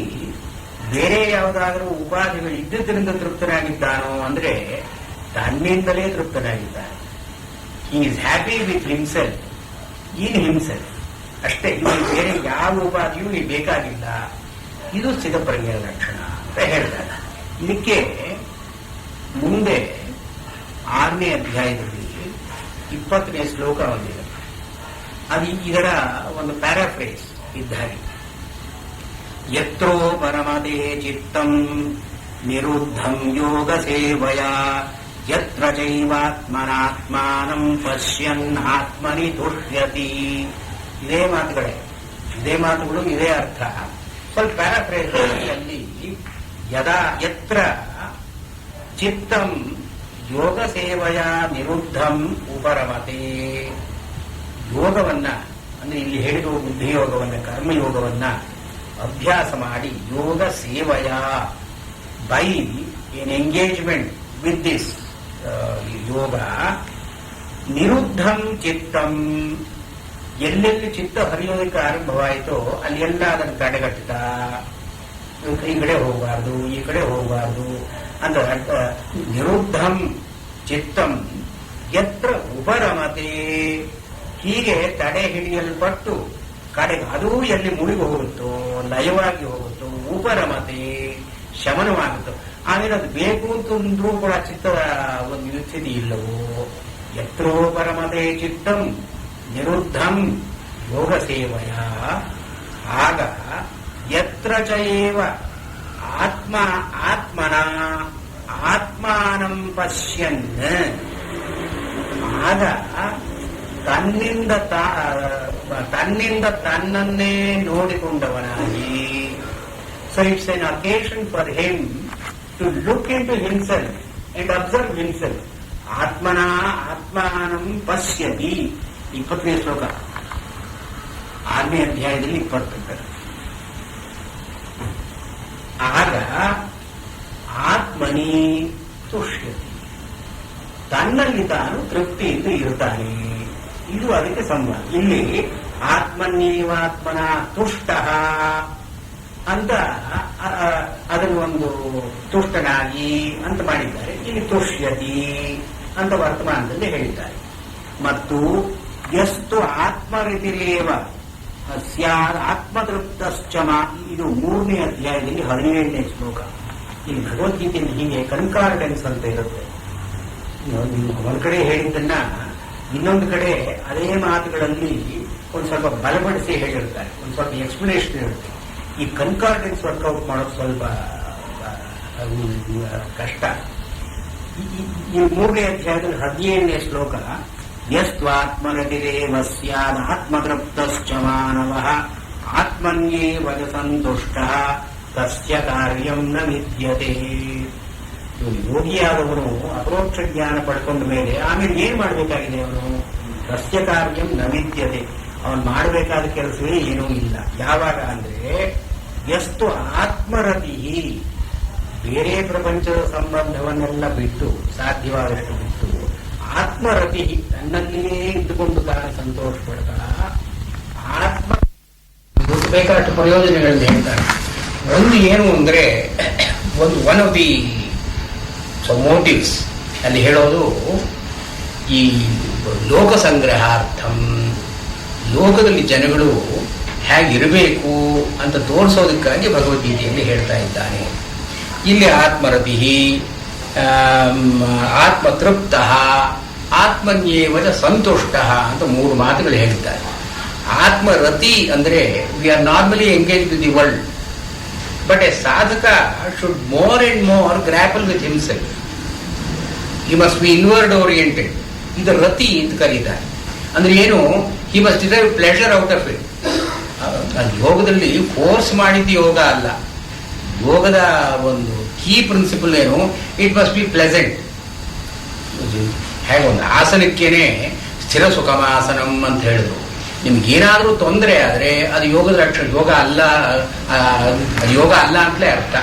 ಬೇರೆ ಯಾವುದಾದರೂ ಉಪಾಧಿಗಳು ಇದ್ದುದರಿಂದ ತೃಪ್ತನಾಗಿದ್ದಾನೋ ಅಂದ್ರೆ ತನ್ನಿಂದಲೇ ತೃಪ್ತನಾಗಿದ್ದಾನೆ. He is happy with himself, in himself ಅಷ್ಟೇ. ಇವನಿಗೆ ಬೇರೆ ಯಾವ ಉಪಾಧಿಯೂ ಬೇಕಾಗಿಲ್ಲ. ಇದು ಸ್ಥಿತಪ್ರಜ್ಞೆಯ ಲಕ್ಷಣ ಅಂತ ಹೇಳಿದಾಗ, ಇದಕ್ಕೆ ಮುಂದೆ 6ನೇ ಅಧ್ಯಾಯದಲ್ಲಿ 20ನೇ ಶ್ಲೋಕ ಹೊಂದಿದೆ. ಅದು ಇದರ ಒಂದು ಪ್ಯಾರಾಫ್ರೇಸ್ ಇದ್ದಾರೆ. ಯತ್ರೋ ಪರಮದೇ ಚಿತ್ತಂ ನಿರುದ್ಧಂ ಯೋಗ ಸೇವಯ ಯತ್ರ ಚೈವಾತ್ಮನಾತ್ಮಾನಂ ಪಶ್ಯನ್ ಆತ್ಮನಿ ತುಷ್ಯತಿ. ಇದೇ ಮಾತುಗಳು ಇದೇ ಅರ್ಥ. ಸ್ವಲ್ಪ ಪ್ಯಾರಾಫ್ರೇಸ್ ಅಲ್ಲಿ ಯತ್ರ ಚಿತ್ತಂ ಯೋಗ ಸೇವಯ ನಿರುದ್ಧಂ ಉಪರಮತೆ. ಯೋಗವನ್ನ ಅಂದ್ರೆ ಇಲ್ಲಿ ಹೇಳಿರುವ ಬುದ್ಧಿಯೋಗವನ್ನ, ಕರ್ಮಯೋಗವನ್ನ ಅಭ್ಯಾಸ ಮಾಡಿ, ಯೋಗ ಸೇವಯ by an engagement with this yoga, ನಿರುದ್ಧಂ ಚಿತ್ತಂ, ಎಲ್ಲೆಲ್ಲಿ ಚಿತ್ತ ಹರಿಯೋದಕ್ಕೆ ಆರಂಭವಾಯಿತೋ ಅಲ್ಲೆಲ್ಲ ಅದನ್ನು ತಡೆಗಟ್ಟುತ್ತಾ, ಈ ಕಡೆ ಹೋಗಬಾರ್ದು, ಈ ಕಡೆ ಹೋಗಬಾರ್ದು ಅಂತ ನಿರುದ್ಧಂ ಚಿತ್ತಂ ಯತ್ರ ಉಪರಮತೆ. ಹೀಗೆ ತಡೆ ಹಿಡಿಯಲ್ಪಟ್ಟು ಕಡೆಗೆ ಅದೂ ಎಲ್ಲಿ ಮುಳುಗಿ ಹೋಗುತ್ತೋ, ಲಯವಾಗಿ ಹೋಗುತ್ತೋ, ಉಪರಮತೆ ಶಮನವಾಗುತ್ತೋ. ಆಮೇಲೆ ಅದು ಬೇಕು ಅಂತಂದ್ರೂ ಕೂಡ ಚಿತ್ತದ ಒಂದು ಸ್ಥಿತಿ ಇಲ್ಲವೋ. ಯತ್ರೋಪರಮತೆ ಚಿತ್ತಂ ನಿರುದ್ಧಂ ಯೋಗ ಸೇವಯ. ಆಗ ಯತ್ರ ಚೈವ ಆತ್ಮನ ಆತ್ಮಾನಂ ಪಶ್ಯನ್. ಆಗ ತನ್ನಿಂದ ತನ್ನನ್ನೇ ನೋಡಿಕೊಂಡವನಾಗಿ. So it's an occasion for him to look into himself and observe himself. ಆತ್ಮನ ಆತ್ಮಾನಂ ಪಶ್ಯತಿ. 20ನೇ ಶ್ಲೋಕ 6ನೇ ಅಧ್ಯಾಯದಲ್ಲಿ 20. ಆಗ ಆತ್ಮನಿ ತುಷ್ಯತಿ, ತನ್ನಲ್ಲಿ ತಾನು ತೃಪ್ತಿಯಿಂದ ಇರುತ್ತಾನೆ. ಇದು ಅದಕ್ಕೆ ಸಂಬಂಧ. ಇಲ್ಲಿ ಆತ್ಮನ್ಯೇವಾತ್ಮನ ತುಷ್ಟ ಅಂತ ಅದನ್ನು ಒಂದು ತುಷ್ಟನಾಗಿ ಅಂತ ಮಾಡಿದ್ದಾರೆ. ಇಲ್ಲಿ ತುಷ್ಯತಿ ಅಂತ ವರ್ತಮಾನದಲ್ಲಿ ಹೇಳಿದ್ದಾರೆ. ಮತ್ತು ಎಷ್ಟು ಆತ್ಮರೀತಿಲೇವ ಸ್ಯಾದ್ ಆತ್ಮತೃಪ್ತಶ್ಚಮ. ಇದು 3ನೇ ಅಧ್ಯಾಯದಲ್ಲಿ 17ನೇ ಶ್ಲೋಕ. ಇಲ್ಲಿ ಭಗವದ್ಗೀತೆಯಲ್ಲಿ ಹೀಗೆ ಕನ್ಕಾರ್ಡೆನ್ಸ್ ಅಂತ ಇರುತ್ತೆ. ನೀವು ಒಂದ್ ಕಡೆ ಹೇಳಿದ್ದನ್ನ ಇನ್ನೊಂದು ಕಡೆ ಅದೇ ಮಾತುಗಳಲ್ಲಿ ಒಂದು ಸ್ವಲ್ಪ ಬಲಪಡಿಸಿ ಹೇಳಿರ್ತಾರೆ, ಒಂದು ಸ್ವಲ್ಪ ಎಕ್ಸ್ಪ್ಲನೇಷನ್ ಇರುತ್ತೆ. ಈ ಕನ್ಕಾರ್ಡೆನ್ಸ್ ವರ್ಕೌಟ್ ಮಾಡೋದು ಸ್ವಲ್ಪ ಕಷ್ಟ. ಈ 3ನೇ ಅಧ್ಯಾಯದಲ್ಲಿ 17ನೇ ಶ್ಲೋಕ, ಯಸ್ತ್ವಾತ್ಮಗತಿರೇವ ಸ್ಯಾದ್ ಆತ್ಮತೃಪ್ತಶ್ಚ ಮಾನವಃ ಆತ್ಮನ್ಯೇವ ಸಂತುಷ್ಟಃ ತಸ್ಯ ಕಾರ್ಯಂ ನ ವಿದ್ಯತೆ. ಯೋಗಿಯಾದವನು ಅಪರೋಕ್ಷ ಜ್ಞಾನ ಪಡ್ಕೊಂಡ ಮೇಲೆ ಆಮೇಲೆ ಏನ್ ಮಾಡಬೇಕಾಗಿದೆ? ಅವನು ತಸ್ಯ ಕಾರ್ಯಂ ನ ವಿದ್ಯತೆ. ಅವನು ಮಾಡಬೇಕಾದ ಕೆಲಸವೇ ಏನೂ ಇಲ್ಲ. ಯಾವಾಗ ಅಂದ್ರೆ ಎಷ್ಟು ಆತ್ಮರತಿ, ಬೇರೆ ಪ್ರಪಂಚದ ಸಂಬಂಧವನ್ನೆಲ್ಲ ಬಿಟ್ಟು, ಸಾಧ್ಯವಾದಷ್ಟು ಬಿಟ್ಟು, ಆತ್ಮರತಿ ತನ್ನಲ್ಲಿಯೇ ಇದ್ದುಕೊಂಡು ತಾನು ಸಂತೋಷ ಪಡ್ತಾ ಆತ್ಮ ಬೇಕಾದಷ್ಟು ಪ್ರಯೋಜನಗಳನ್ನು ಹೇಳ್ತಾರೆ. ಒಂದು ಏನು ಅಂದ್ರೆ ಒನ್ ಆಫ್ ದಿ ಮೋಟಿವ್ಸ್ ಅಲ್ಲಿ ಹೇಳೋದು ಈ ಲೋಕ ಸಂಗ್ರಹಾರ್ಥಂ, ಲೋಕದಲ್ಲಿ ಜನಗಳು ಹೇಗಿರಬೇಕು ಅಂತ ತೋರಿಸೋದಕ್ಕಾಗಿ ಭಗವದ್ಗೀತೆಯಲ್ಲಿ ಹೇಳ್ತಾ ಇದ್ದಾನೆ. ಇಲ್ಲಿ ಆತ್ಮರತಿ, ಆತ್ಮತೃಪ್ತ, ಆತ್ಮನ್ಯೇವ ಸಂತುಷ್ಟ ಅಂತ 3 ಮಾತುಗಳು ಹೇಳಿದ್ದಾರೆ. ಆತ್ಮರತಿ ಅಂದ್ರೆ we are normally engage with the world, but a sadhaka should more and more grapple with himself. He must be inward oriented. ಇದು ರತಿ ಅಂತ ಕರೀತಾರೆ. ಅಂದ್ರೆ ಏನು? He must derive pleasure out of it. ಯೋಗದಲ್ಲಿ ಫೋರ್ಸ್ ಮಾಡಿದ್ದು ಯೋಗ ಅಲ್ಲ. ಯೋಗದ ಒಂದು ಕೀ ಪ್ರಿನ್ಸಿಪಲ್ ಏನು? It must be pleasant. ಹೇಗೆ ಒಂದು ಆಸನಕ್ಕೇನೆ ಸ್ಥಿರ ಸುಖಮಾಸನಂ ಅಂತ ಹೇಳಿದ್ರು. ನಿಮ್ಗೇನಾದ್ರೂ ತೊಂದರೆ ಆದ್ರೆ ಅದು ಯೋಗದ ಲಕ್ಷಣ. ಯೋಗ ಅಲ್ಲ ಅಂತಲೇ ಅರ್ಥ.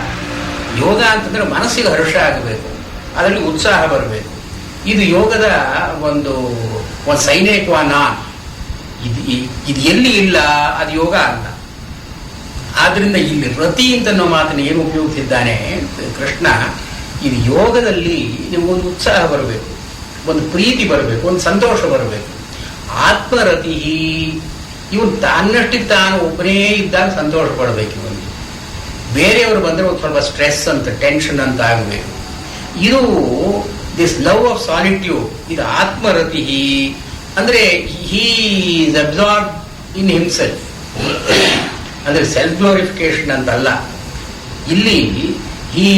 ಯೋಗ ಅಂತಂದ್ರೆ ಮನಸ್ಸಿಗೆ ಹರ್ಷ ಆಗಬೇಕು, ಅದರಲ್ಲಿ ಉತ್ಸಾಹ ಬರಬೇಕು. ಇದು ಯೋಗದ ಒಂದು ಸೈನೇಕ್ವಾ ನಾನ್. ಇದು ಎಲ್ಲಿ ಇಲ್ಲ ಅದು ಯೋಗ ಅಲ್ಲ. ಆದ್ರಿಂದ ಇಲ್ಲಿ ರತಿ ಅಂತ ಅನ್ನೋ ಮಾತನ್ನು ಏನು ಉಪಯೋಗಿಸಿದ್ದಾನೆ ಕೃಷ್ಣ, ಇದು ಯೋಗದಲ್ಲಿ ನಿಮಗೊಂದು ಉತ್ಸಾಹ ಬರಬೇಕು, ಒಂದು ಪ್ರೀತಿ ಬರಬೇಕು, ಒಂದು ಸಂತೋಷ ಬರಬೇಕು. ಆತ್ಮರತಿ, ಇವನು ತನ್ನಷ್ಟಿಗೆ ತಾನು ಒಬ್ಬನೇ ಇದ್ದಾಗ ಸಂತೋಷ ಪಡಬೇಕು. ಇವನಿಗೆ ಬೇರೆಯವರು ಬಂದರೆ ಒಂದು ಸ್ವಲ್ಪ ಸ್ಟ್ರೆಸ್ ಅಂತ, ಟೆನ್ಷನ್ ಅಂತ ಆಗಬೇಕು. ಇದು ದಿಸ್ ಲವ್ ಆಫ್ ಸಾಲಿಟ್ಯೂಡ್, ಇದು ಆತ್ಮರತಿ. ಅಂದ್ರೆ he is absorb in himself. ಅಂದ್ರೆ ಸೆಲ್ಫ್ ಗ್ಲೋರಿಫಿಕೇಶನ್ ಅಂತಲ್ಲ. ಇಲ್ಲಿ he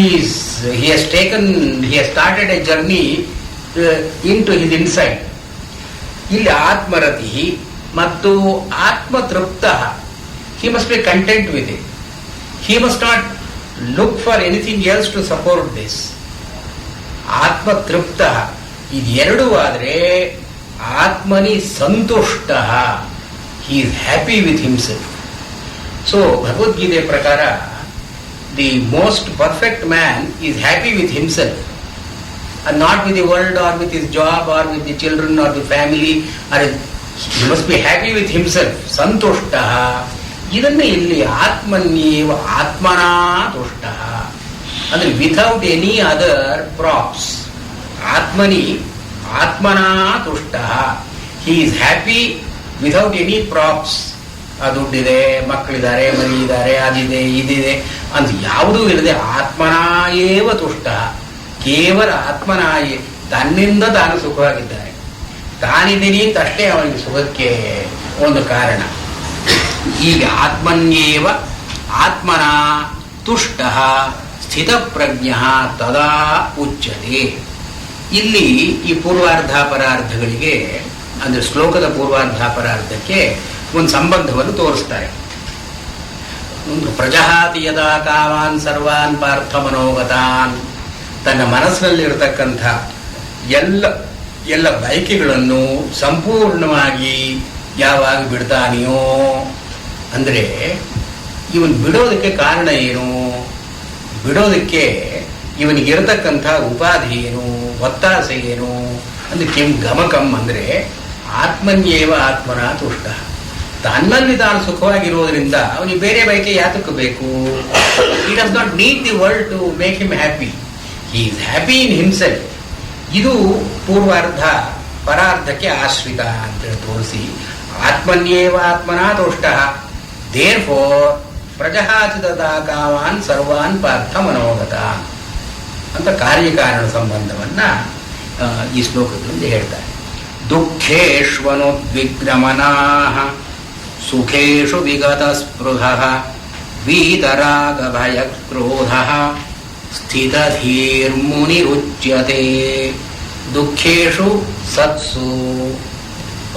has started a journey into his insight. ಇಲ್ಲಿ ಆತ್ಮರತಿ ಮತ್ತು ಆತ್ಮತೃಪ್ತ. He must be content with it. He must not look for anything else to support this. ಆತ್ಮತೃಪ್ತ ಇದೆರಡೂ ಆದ್ರೆ ಆತ್ಮನಿ ಸಂತುಷ್ಟ. He is happy with himself. So Bhagavad Gita ಪ್ರಕಾರ the most perfect man is happy with himself and not with the world or with his job or with the children or the family. He must be happy with himself. ಸಂತುಷ್ಟ. ಇದನ್ನೇ ಇಲ್ಲಿ ಆತ್ಮನ್ಯೇವ ಆತ್ಮನಾ ತುಷ್ಟ ಅಂದ್ರೆ ವಿಥೌಟ್ ಎನಿ ಅದರ್ ಪ್ರಾಪ್ಸ್. ಆತ್ಮನಿ ಆತ್ಮನಾ ತುಷ್ಟ. He is happy without any props. ದುಡ್ಡಿದೆ, ಮಕ್ಕಳಿದ್ದಾರೆ, ಮರಿ ಇದ್ದಾರೆ, ಅದಿದೆ ಇದಿದೆ ಅಂತ ಯಾವುದೂ ಇಲ್ಲದೆ ಆತ್ಮನಾಯೇವ ತುಷ್ಟ. ಕೇವಲ ಆತ್ಮನಾಯೇ, ತನ್ನಿಂದ ತಾನು ಸುಖವಾಗಿದ್ದಾನೆ. ತಾನಿದ್ದೀನಿ ಅಂತ ಅಷ್ಟೇ ಅವನಿಗೆ ಸುಖಕ್ಕೆ ಒಂದು ಕಾರಣ. ಈಗ ಆತ್ಮನ್ಯೇವ ಆತ್ಮನ ತುಷ್ಟ ಸ್ಥಿತಪ್ರಜ್ಞ ತದಾ ಉಚ್ಯತೆ. ಇಲ್ಲಿ ಈ ಪೂರ್ವಾರ್ಧಾಪರಾರ್ಧಗಳಿಗೆ ಅಂದ್ರೆ ಶ್ಲೋಕದ ಪೂರ್ವಾರ್ಧಾಪರಾರ್ಧಕ್ಕೆ ಒಂದು ಸಂಬಂಧವನ್ನು ತೋರಿಸ್ತಾರೆ. ಪ್ರಜಹಾತಿ ಯದಾ ಕಾಮಾನ್ ಸರ್ವಾನ್ ಪಾರ್ಥ ಮನೋಗತಾನ್. ತನ್ನ ಮನಸ್ಸಿನಲ್ಲಿರತಕ್ಕಂಥ ಎಲ್ಲ ಬಯಕೆಗಳನ್ನು ಸಂಪೂರ್ಣವಾಗಿ ಯಾವಾಗ ಬಿಡ್ತಾನೆಯೋ, ಅಂದ್ರೆ ಇವನು ಬಿಡೋದಕ್ಕೆ ಕಾರಣ ಏನು, ಬಿಡೋದಕ್ಕೆ ಇವನಿಗಿರತಕ್ಕಂಥ ಉಪಾಧಿ ಏನು, ಒತ್ತಾಸೆ ಏನು ಅಂದ್ರೆ ಕಿಂ ಗಮಕಂ ಅಂದ್ರೆ ಆತ್ಮನ್ಯೇವ ಆತ್ಮನ ತುಷ್ಟ. ತನ್ನಲ್ಲಿ ತಾನು ಸುಖವಾಗಿರೋದ್ರಿಂದ ಅವನಿಗೆ ಬೇರೆ ಬಯಕೆ ಯಾತಕ್ಕೆ ಬೇಕು? He does not need the world to make him happy. He is happy in himself. ಇದು ಪೂರ್ವಾರ್ಧ ಪರಾರ್ಧಕ್ಕೆ ಆಶ್ರಿತ ಅಂತ ತೋರಿಸಿ ಆತ್ಮನ್ಯೇವ ಆತ್ಮನ ತುಷ್ಟ ದೇರ್ ಫೋರ್ ಪ್ರಜಹಾಚಿತ ಕಾಮಾನ್ ಸರ್ವಾನ್ ಪಾರ್ಥ ಮನೋಗತ ಅಂತ ಕಾರ್ಯಕಾರಣ ಸಂಬಂಧವನ್ನ ಈ ಶ್ಲೋಕದಲ್ಲಿ ಹೇಳ್ತಾರೆ. ದುಃಖೇಶ್ವನುದ್ವಿಗ್ನಮನಾಃ ಸುಖೇಶು ವಿಗತ ಸ್ಪೃಹಃ ವೀತರಾಗ ಭಯ ಕ್ರೋಧಃ ಸ್ಥಿತಧೀರ್ಮುನಿರುಚ್ಯತೆ. ದುಃಖೇಶು ಸತ್ಸು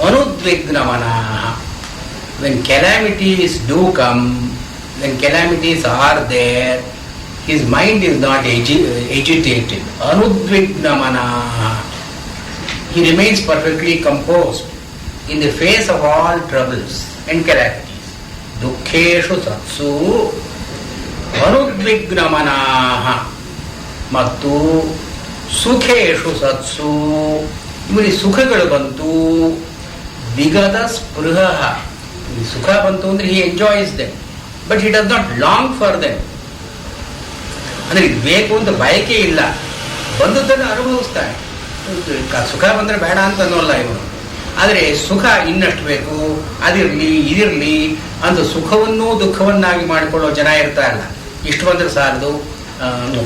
ಅನುದ್ವಿಗ್ನಮನಾಃ. When calamities do come, when calamities are there, his mind is not agitated. Anudvignamanaha. He remains perfectly composed in the face of all troubles and calamities. Dukkheshu satsu anudvignamanaha. Mattu ಸುಖೇಶು ಸತ್ಸು. ಇವನಿಗೆ ಸುಖಗಳು ಬಂತು, ವಿಗತ ಸ್ಪೃಹ. ಸುಖ ಬಂತು ಅಂದ್ರೆ he enjoys them, but he does not long for them. ಅಂದ್ರೆ ಇದು ಬೇಕು ಅಂತ ಬಯಕೆ ಇಲ್ಲ, ಬಂದದ್ದನ್ನು ಅನುಭವಿಸ್ತಾನೆ. ಸುಖ ಬಂದ್ರೆ ಬೇಡ ಅಂತ ಅನ್ನೋಲ್ಲ ಇವನು. ಆದರೆ ಸುಖ ಇನ್ನಷ್ಟು ಬೇಕು, ಅದಿರಲಿ ಇದಿರಲಿ ಅಂತ ಸುಖವನ್ನೂ ದುಃಖವನ್ನಾಗಿ ಮಾಡಿಕೊಳ್ಳೋ ಜನ ಇರ್ತಾರಲ್ಲ. ಇಷ್ಟು ಬಂದ್ರೆ ಸಾಲದು.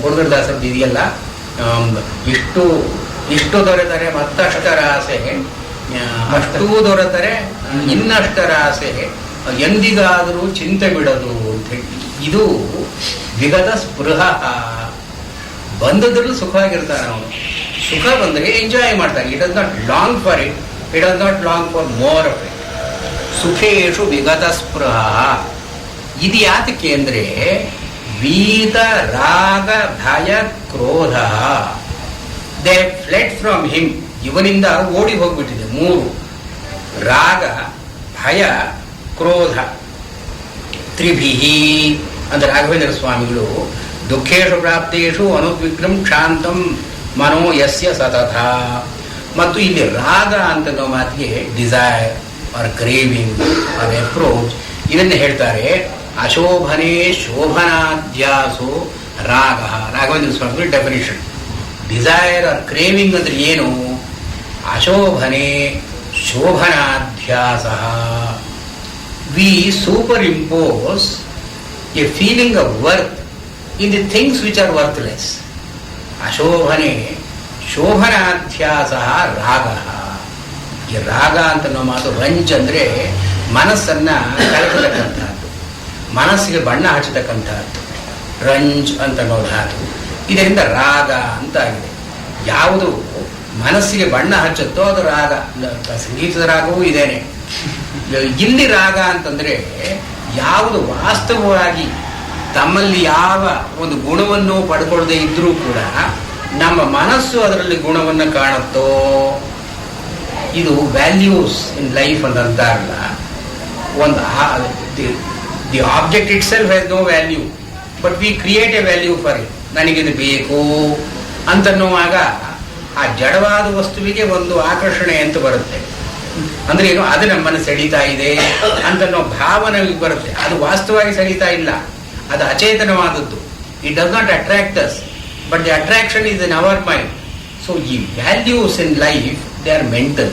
ಪುರಂದರದಾಸರದ್ದು ಇದೆಯಲ್ಲ, ಇಷ್ಟು ದೊರೆತರೆ ಮತ್ತಷ್ಟರ ಆಸೆ, ಅಷ್ಟೂ ದೊರೆತರೆ ಇನ್ನಷ್ಟರ ಆಸೆ, ಎಂದಿಗಾದರೂ ಚಿಂತೆ ಬಿಡದು ಅಂತ ಹೇಳಿ. ಇದು ವಿಗತ ಸ್ಪೃಹ. ಬಂದದ್ರಲ್ಲೂ ಸುಖವಾಗಿರ್ತಾನೆ ಅವನು. ಸುಖ ಬಂದರೆ ಎಂಜಾಯ್ ಮಾಡ್ತಾನೆ. It does not long for it, it does not long for more of it. ಸುಖೇಶು ವಿಗತ ಸ್ಪೃಹ. ಇದು ಯಾತಕ್ಕೆ ಅಂದರೆ ವೀತ ರಾಗ ಭಯ ಕ್ರೋಧ ದೇ ಫ್ಲೆಡ್ ಫ್ರಮ್ ಹಿಮ್. ಇವನಿಂದ ಓಡಿ ಹೋಗ್ಬಿಟ್ಟಿದೆ ಮೂರು: ರಾಗ, ಭಯ, ಕ್ರೋಧ. ತ್ರಿಭಿಹಿ ಅಂತ ರಾಘವೇಂದ್ರ ಸ್ವಾಮಿಗಳು ದುಃಖೇಶು ಪ್ರಾಪ್ತೇಶು ಅನುದ್ವಿಗ್ನಂ ಕ್ಷಾಂತಂ ಮನೋ ಯಸ್ಯ ಸತತ. ಮತ್ತು ಇಲ್ಲಿ ರಾಗ ಅಂತನೋ ಮಾತಿಗೆ desire or craving or approach, ಇದನ್ನೇ ಹೇಳ್ತಾರೆ. ಅಶೋಭನೆ ಶೋಭನಾಧ್ಯಾಸೋ ರಾಗ. ರಾಘವೇಂದ್ರ ಸ್ವಾಮಿಗಳು ಡೆಫಿನಿಷನ್. ಡಿಸೈರ್ ಆರ್ ಕ್ರೇವಿಂಗ್ ಅಂದ್ರೆ ಏನು? ಅಶೋಭನೆ ಶೋಭನಾಧ್ಯಾಸ. We superimpose a feeling of worth in the things which are worthless. ಅಶೋಭನೆ ಶೋಭನಾಧ್ಯಾಸ ರಾಗ. ಈ ರಾಗ ಅಂತ ನಾವು ಮಾತು ರಂಜ್ ಅಂದ್ರೆ ಮನಸ್ಸನ್ನ ಕಲಕತಕ್ಕಂಥದ್ದು, ಮನಸ್ಸಿಗೆ ಬಣ್ಣ ಹಚ್ಚತಕ್ಕಂಥದ್ದು. ರಂಜ್ ಅಂತ ಧಾತು, ಇದರಿಂದ ರಾಗ ಅಂತ ಆಗಿದೆ. ಯಾವುದು ಮನಸ್ಸಿಗೆ ಬಣ್ಣ ಹಚ್ಚುತ್ತೋ ಅದು ರಾಗ. ಸಂಗೀತದ ರಾಗವೂ ಇದೇನೆ. ಇಲ್ಲಿ ರಾಗ ಅಂತಂದ್ರೆ ಯಾವುದು ವಾಸ್ತವವಾಗಿ ತಮ್ಮಲ್ಲಿ ಯಾವ ಒಂದು ಗುಣವನ್ನು ಪಡ್ಕೊಳ್ಳದೆ ಇದ್ರೂ ಕೂಡ ನಮ್ಮ ಮನಸ್ಸು ಅದರಲ್ಲಿ ಗುಣವನ್ನು ಕಾಣುತ್ತೋ, ಇದು ವ್ಯಾಲ್ಯೂಸ್ ಇನ್ ಲೈಫ್ ಅಂತ ಅಂತಾರಲ್ಲ. ಒಂದು the object itself has no value, but we create a value for it. ನನಗಿದು ಬೇಕು ಅಂತನ್ನುವಾಗ ಆ ಜಡವಾದ ವಸ್ತುವಿಗೆ ಒಂದು ಆಕರ್ಷಣೆ ಅಂತ ಬರುತ್ತೆ. ಅಂದ್ರೆ ಏನು, ಅದು ನಮ್ಮನ್ನು ಸೆಳೀತಾ ಇದೆ ಅಂತನ್ನೋ ಭಾವನೆ ಬರುತ್ತೆ. ಅದು ವಾಸ್ತವವಾಗಿ ಸೆಳೀತಾ ಇಲ್ಲ, ಅದು ಅಚೇತನವಾದದ್ದು. It does not attract us, but the attraction is in our mind. So ಈ values in life they are mental.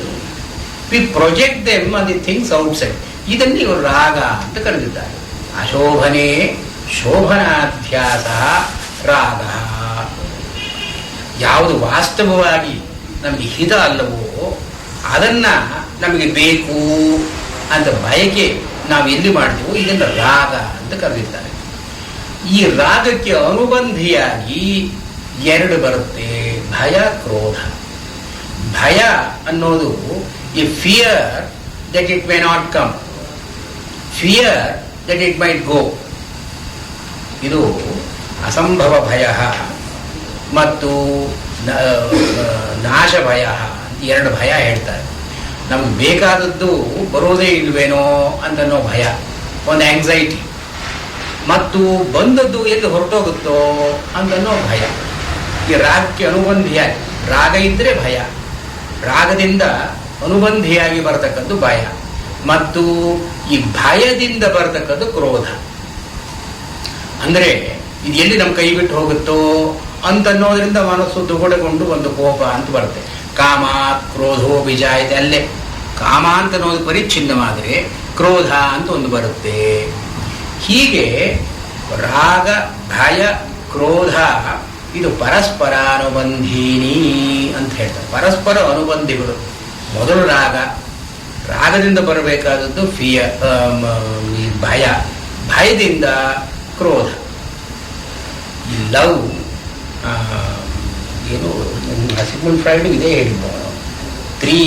We project them on the things outside. ಇದನ್ನು ಇವರು ರಾಗ ಅಂತ ಕರೆದಿದ್ದಾರೆ. ಅಶೋಭನೆ ಶೋಭನಾಧ್ಯಾಸ ರಾಗ. ಯಾವುದು ವಾಸ್ತವವಾಗಿ ನಮಗೆ ಹಿತ ಅಲ್ಲವೋ ಅದನ್ನ ನಮಗೆ ಬೇಕು ಅಂತ ಬಯಕೆ ನಾವು ಎಲ್ಲಿ ಮಾಡ್ತೀವೋ ಇದನ್ನು ರಾಗ ಅಂತ ಕರೆದಿದ್ದಾರೆ. ಈ ರಾಗಕ್ಕೆ ಅನುಬಂಧಿಯಾಗಿ ಎರಡು ಬರುತ್ತೆ: ಭಯ, ಕ್ರೋಧ. ಭಯ ಅನ್ನೋದು a fear that it may not come, fear that it might go. ಇದು ಅಸಂಭವ ಭಯ ಮತ್ತು ನಾಶ ಭಯ, ಎರಡು ಭಯ ಹೇಳ್ತಾರೆ. ನಮ್ಗೆ ಬೇಕಾದದ್ದು ಬರೋದೇ ಇಲ್ವೇನೋ ಅಂತನೋ ಭಯ, ಒಂದು ಆಂಗ್ಸೈಟಿ. ಮತ್ತು ಬಂದದ್ದು ಎಲ್ಲಿ ಹೊರಟೋಗುತ್ತೋ ಅಂತನೋ ಭಯ. ಈ ರಾಗಕ್ಕೆ ಅನುಬಂಧಿಯಾಗಿ, ರಾಗ ಇದ್ರೆ ಭಯ, ರಾಗದಿಂದ ಅನುಬಂಧಿಯಾಗಿ ಬರತಕ್ಕದ್ದು ಭಯ, ಮತ್ತು ಈ ಭಯದಿಂದ ಬರತಕ್ಕದ್ದು ಕ್ರೋಧ. ಅಂದ್ರೆ ಇದು ಎಲ್ಲಿ ನಮ್ಮ ಕೈ ಬಿಟ್ಟು ಹೋಗುತ್ತೋ ಅಂತನ್ನೋದ್ರಿಂದ ಮನಸ್ಸು ದುಗುಡಗೊಂಡು ಒಂದು ಕೋಪ ಅಂತ ಬರುತ್ತೆ. ಕಾಮ ಕ್ರೋಧೋ ಬೀಜಾಯಿತೆ. ಅಲ್ಲೇ ಕಾಮ ಅಂತ ಅನ್ನೋದು ಪರಿಚ್ಛಿನ್ನವಾದರೆ ಕ್ರೋಧ ಅಂತ ಒಂದು ಬರುತ್ತೆ. ಹೀಗೆ ರಾಗ ಭಯ ಕ್ರೋಧ ಇದು ಪರಸ್ಪರ ಅನುಬಂಧೀನಿ ಅಂತ ಹೇಳ್ತಾರೆ. ಪರಸ್ಪರ ಅನುಬಂಧಿಗಳು. ಮೊದಲು ರಾಗದಿಂದ ಬರಬೇಕಾದದ್ದು ಭಯ, ಭಯದಿಂದ ಕ್ರೋಧ. ಈ ಲವ್ ಏನು ಸಿಗ್ಮಂಡ್ ಫ್ರಾಯ್ಡ್ ಇದೇ ಹೇಳಿದ್ದು, ತ್ರೀ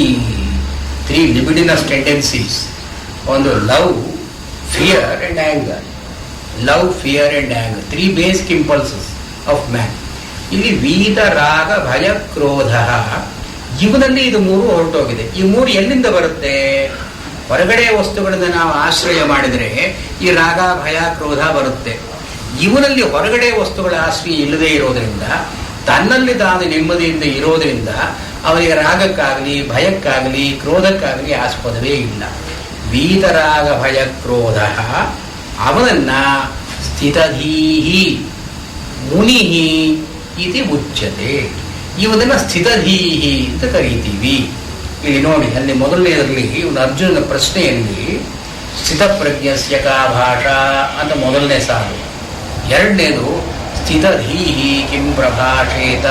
ಲಿಬಿಡಿನಸ್ ಟೆಂಡೆನ್ಸೀಸ್. ಒಂದು love, fear and anger. Love, fear and anger, 3 basic impulses of man. ಇಲ್ಲಿ ವೀತ ರಾಗ ಭಯ ಕ್ರೋಧ, ಇವನಲ್ಲಿ ಇದು 3 ಹೊರಟೋಗಿದೆ. ಈ 3 ಎಲ್ಲಿಂದ ಬರುತ್ತೆ? ಹೊರಗಡೆ ವಸ್ತುಗಳನ್ನು ನಾವು ಆಶ್ರಯ ಮಾಡಿದರೆ ಈ ರಾಗ ಭಯ ಕ್ರೋಧ ಬರುತ್ತೆ. ಇವನಲ್ಲಿ ಹೊರಗಡೆ ವಸ್ತುಗಳ ಆಶ್ರಯ ಇಲ್ಲದೆ ಇರೋದ್ರಿಂದ, ತನ್ನಲ್ಲಿ ತಾನು ನೆಮ್ಮದಿಯಿಂದ ಇರೋದ್ರಿಂದ ಅವನಿಗೆ ರಾಗಕ್ಕಾಗಲಿ ಭಯಕ್ಕಾಗಲಿ ಕ್ರೋಧಕ್ಕಾಗಲಿ ಆಸ್ಪದವೇ ಇಲ್ಲ. ವೀತರಾಗ ಭಯ ಕ್ರೋಧ, ಅವನನ್ನ ಸ್ಥಿತಧೀಹಿ ಮುನಿಹಿ ಇತಿ ಉಚ್ಯತೆ. ಇವನನ್ನ ಸ್ಥಿತಧೀಹಿ ಅಂತ ಕರೀತೀವಿ. ಇಲ್ಲಿ ನೋಡಿ, ಅಲ್ಲಿ ಮೊದಲನೇದರಲ್ಲಿ ಒಂದು ಅರ್ಜುನನ ಪ್ರಶ್ನೆಯಲ್ಲಿ ಸ್ಥಿತಪ್ರಜ್ಞಸ್ಯ ಕಾ ಭಾಷಾ ಅಂತ ಮೊದಲನೇ ಸಾಲು, ಎರಡನೇದು ಸ್ಥಿತಧೀಹಿ ಕಿಂ ಪ್ರಭಾಷೇತ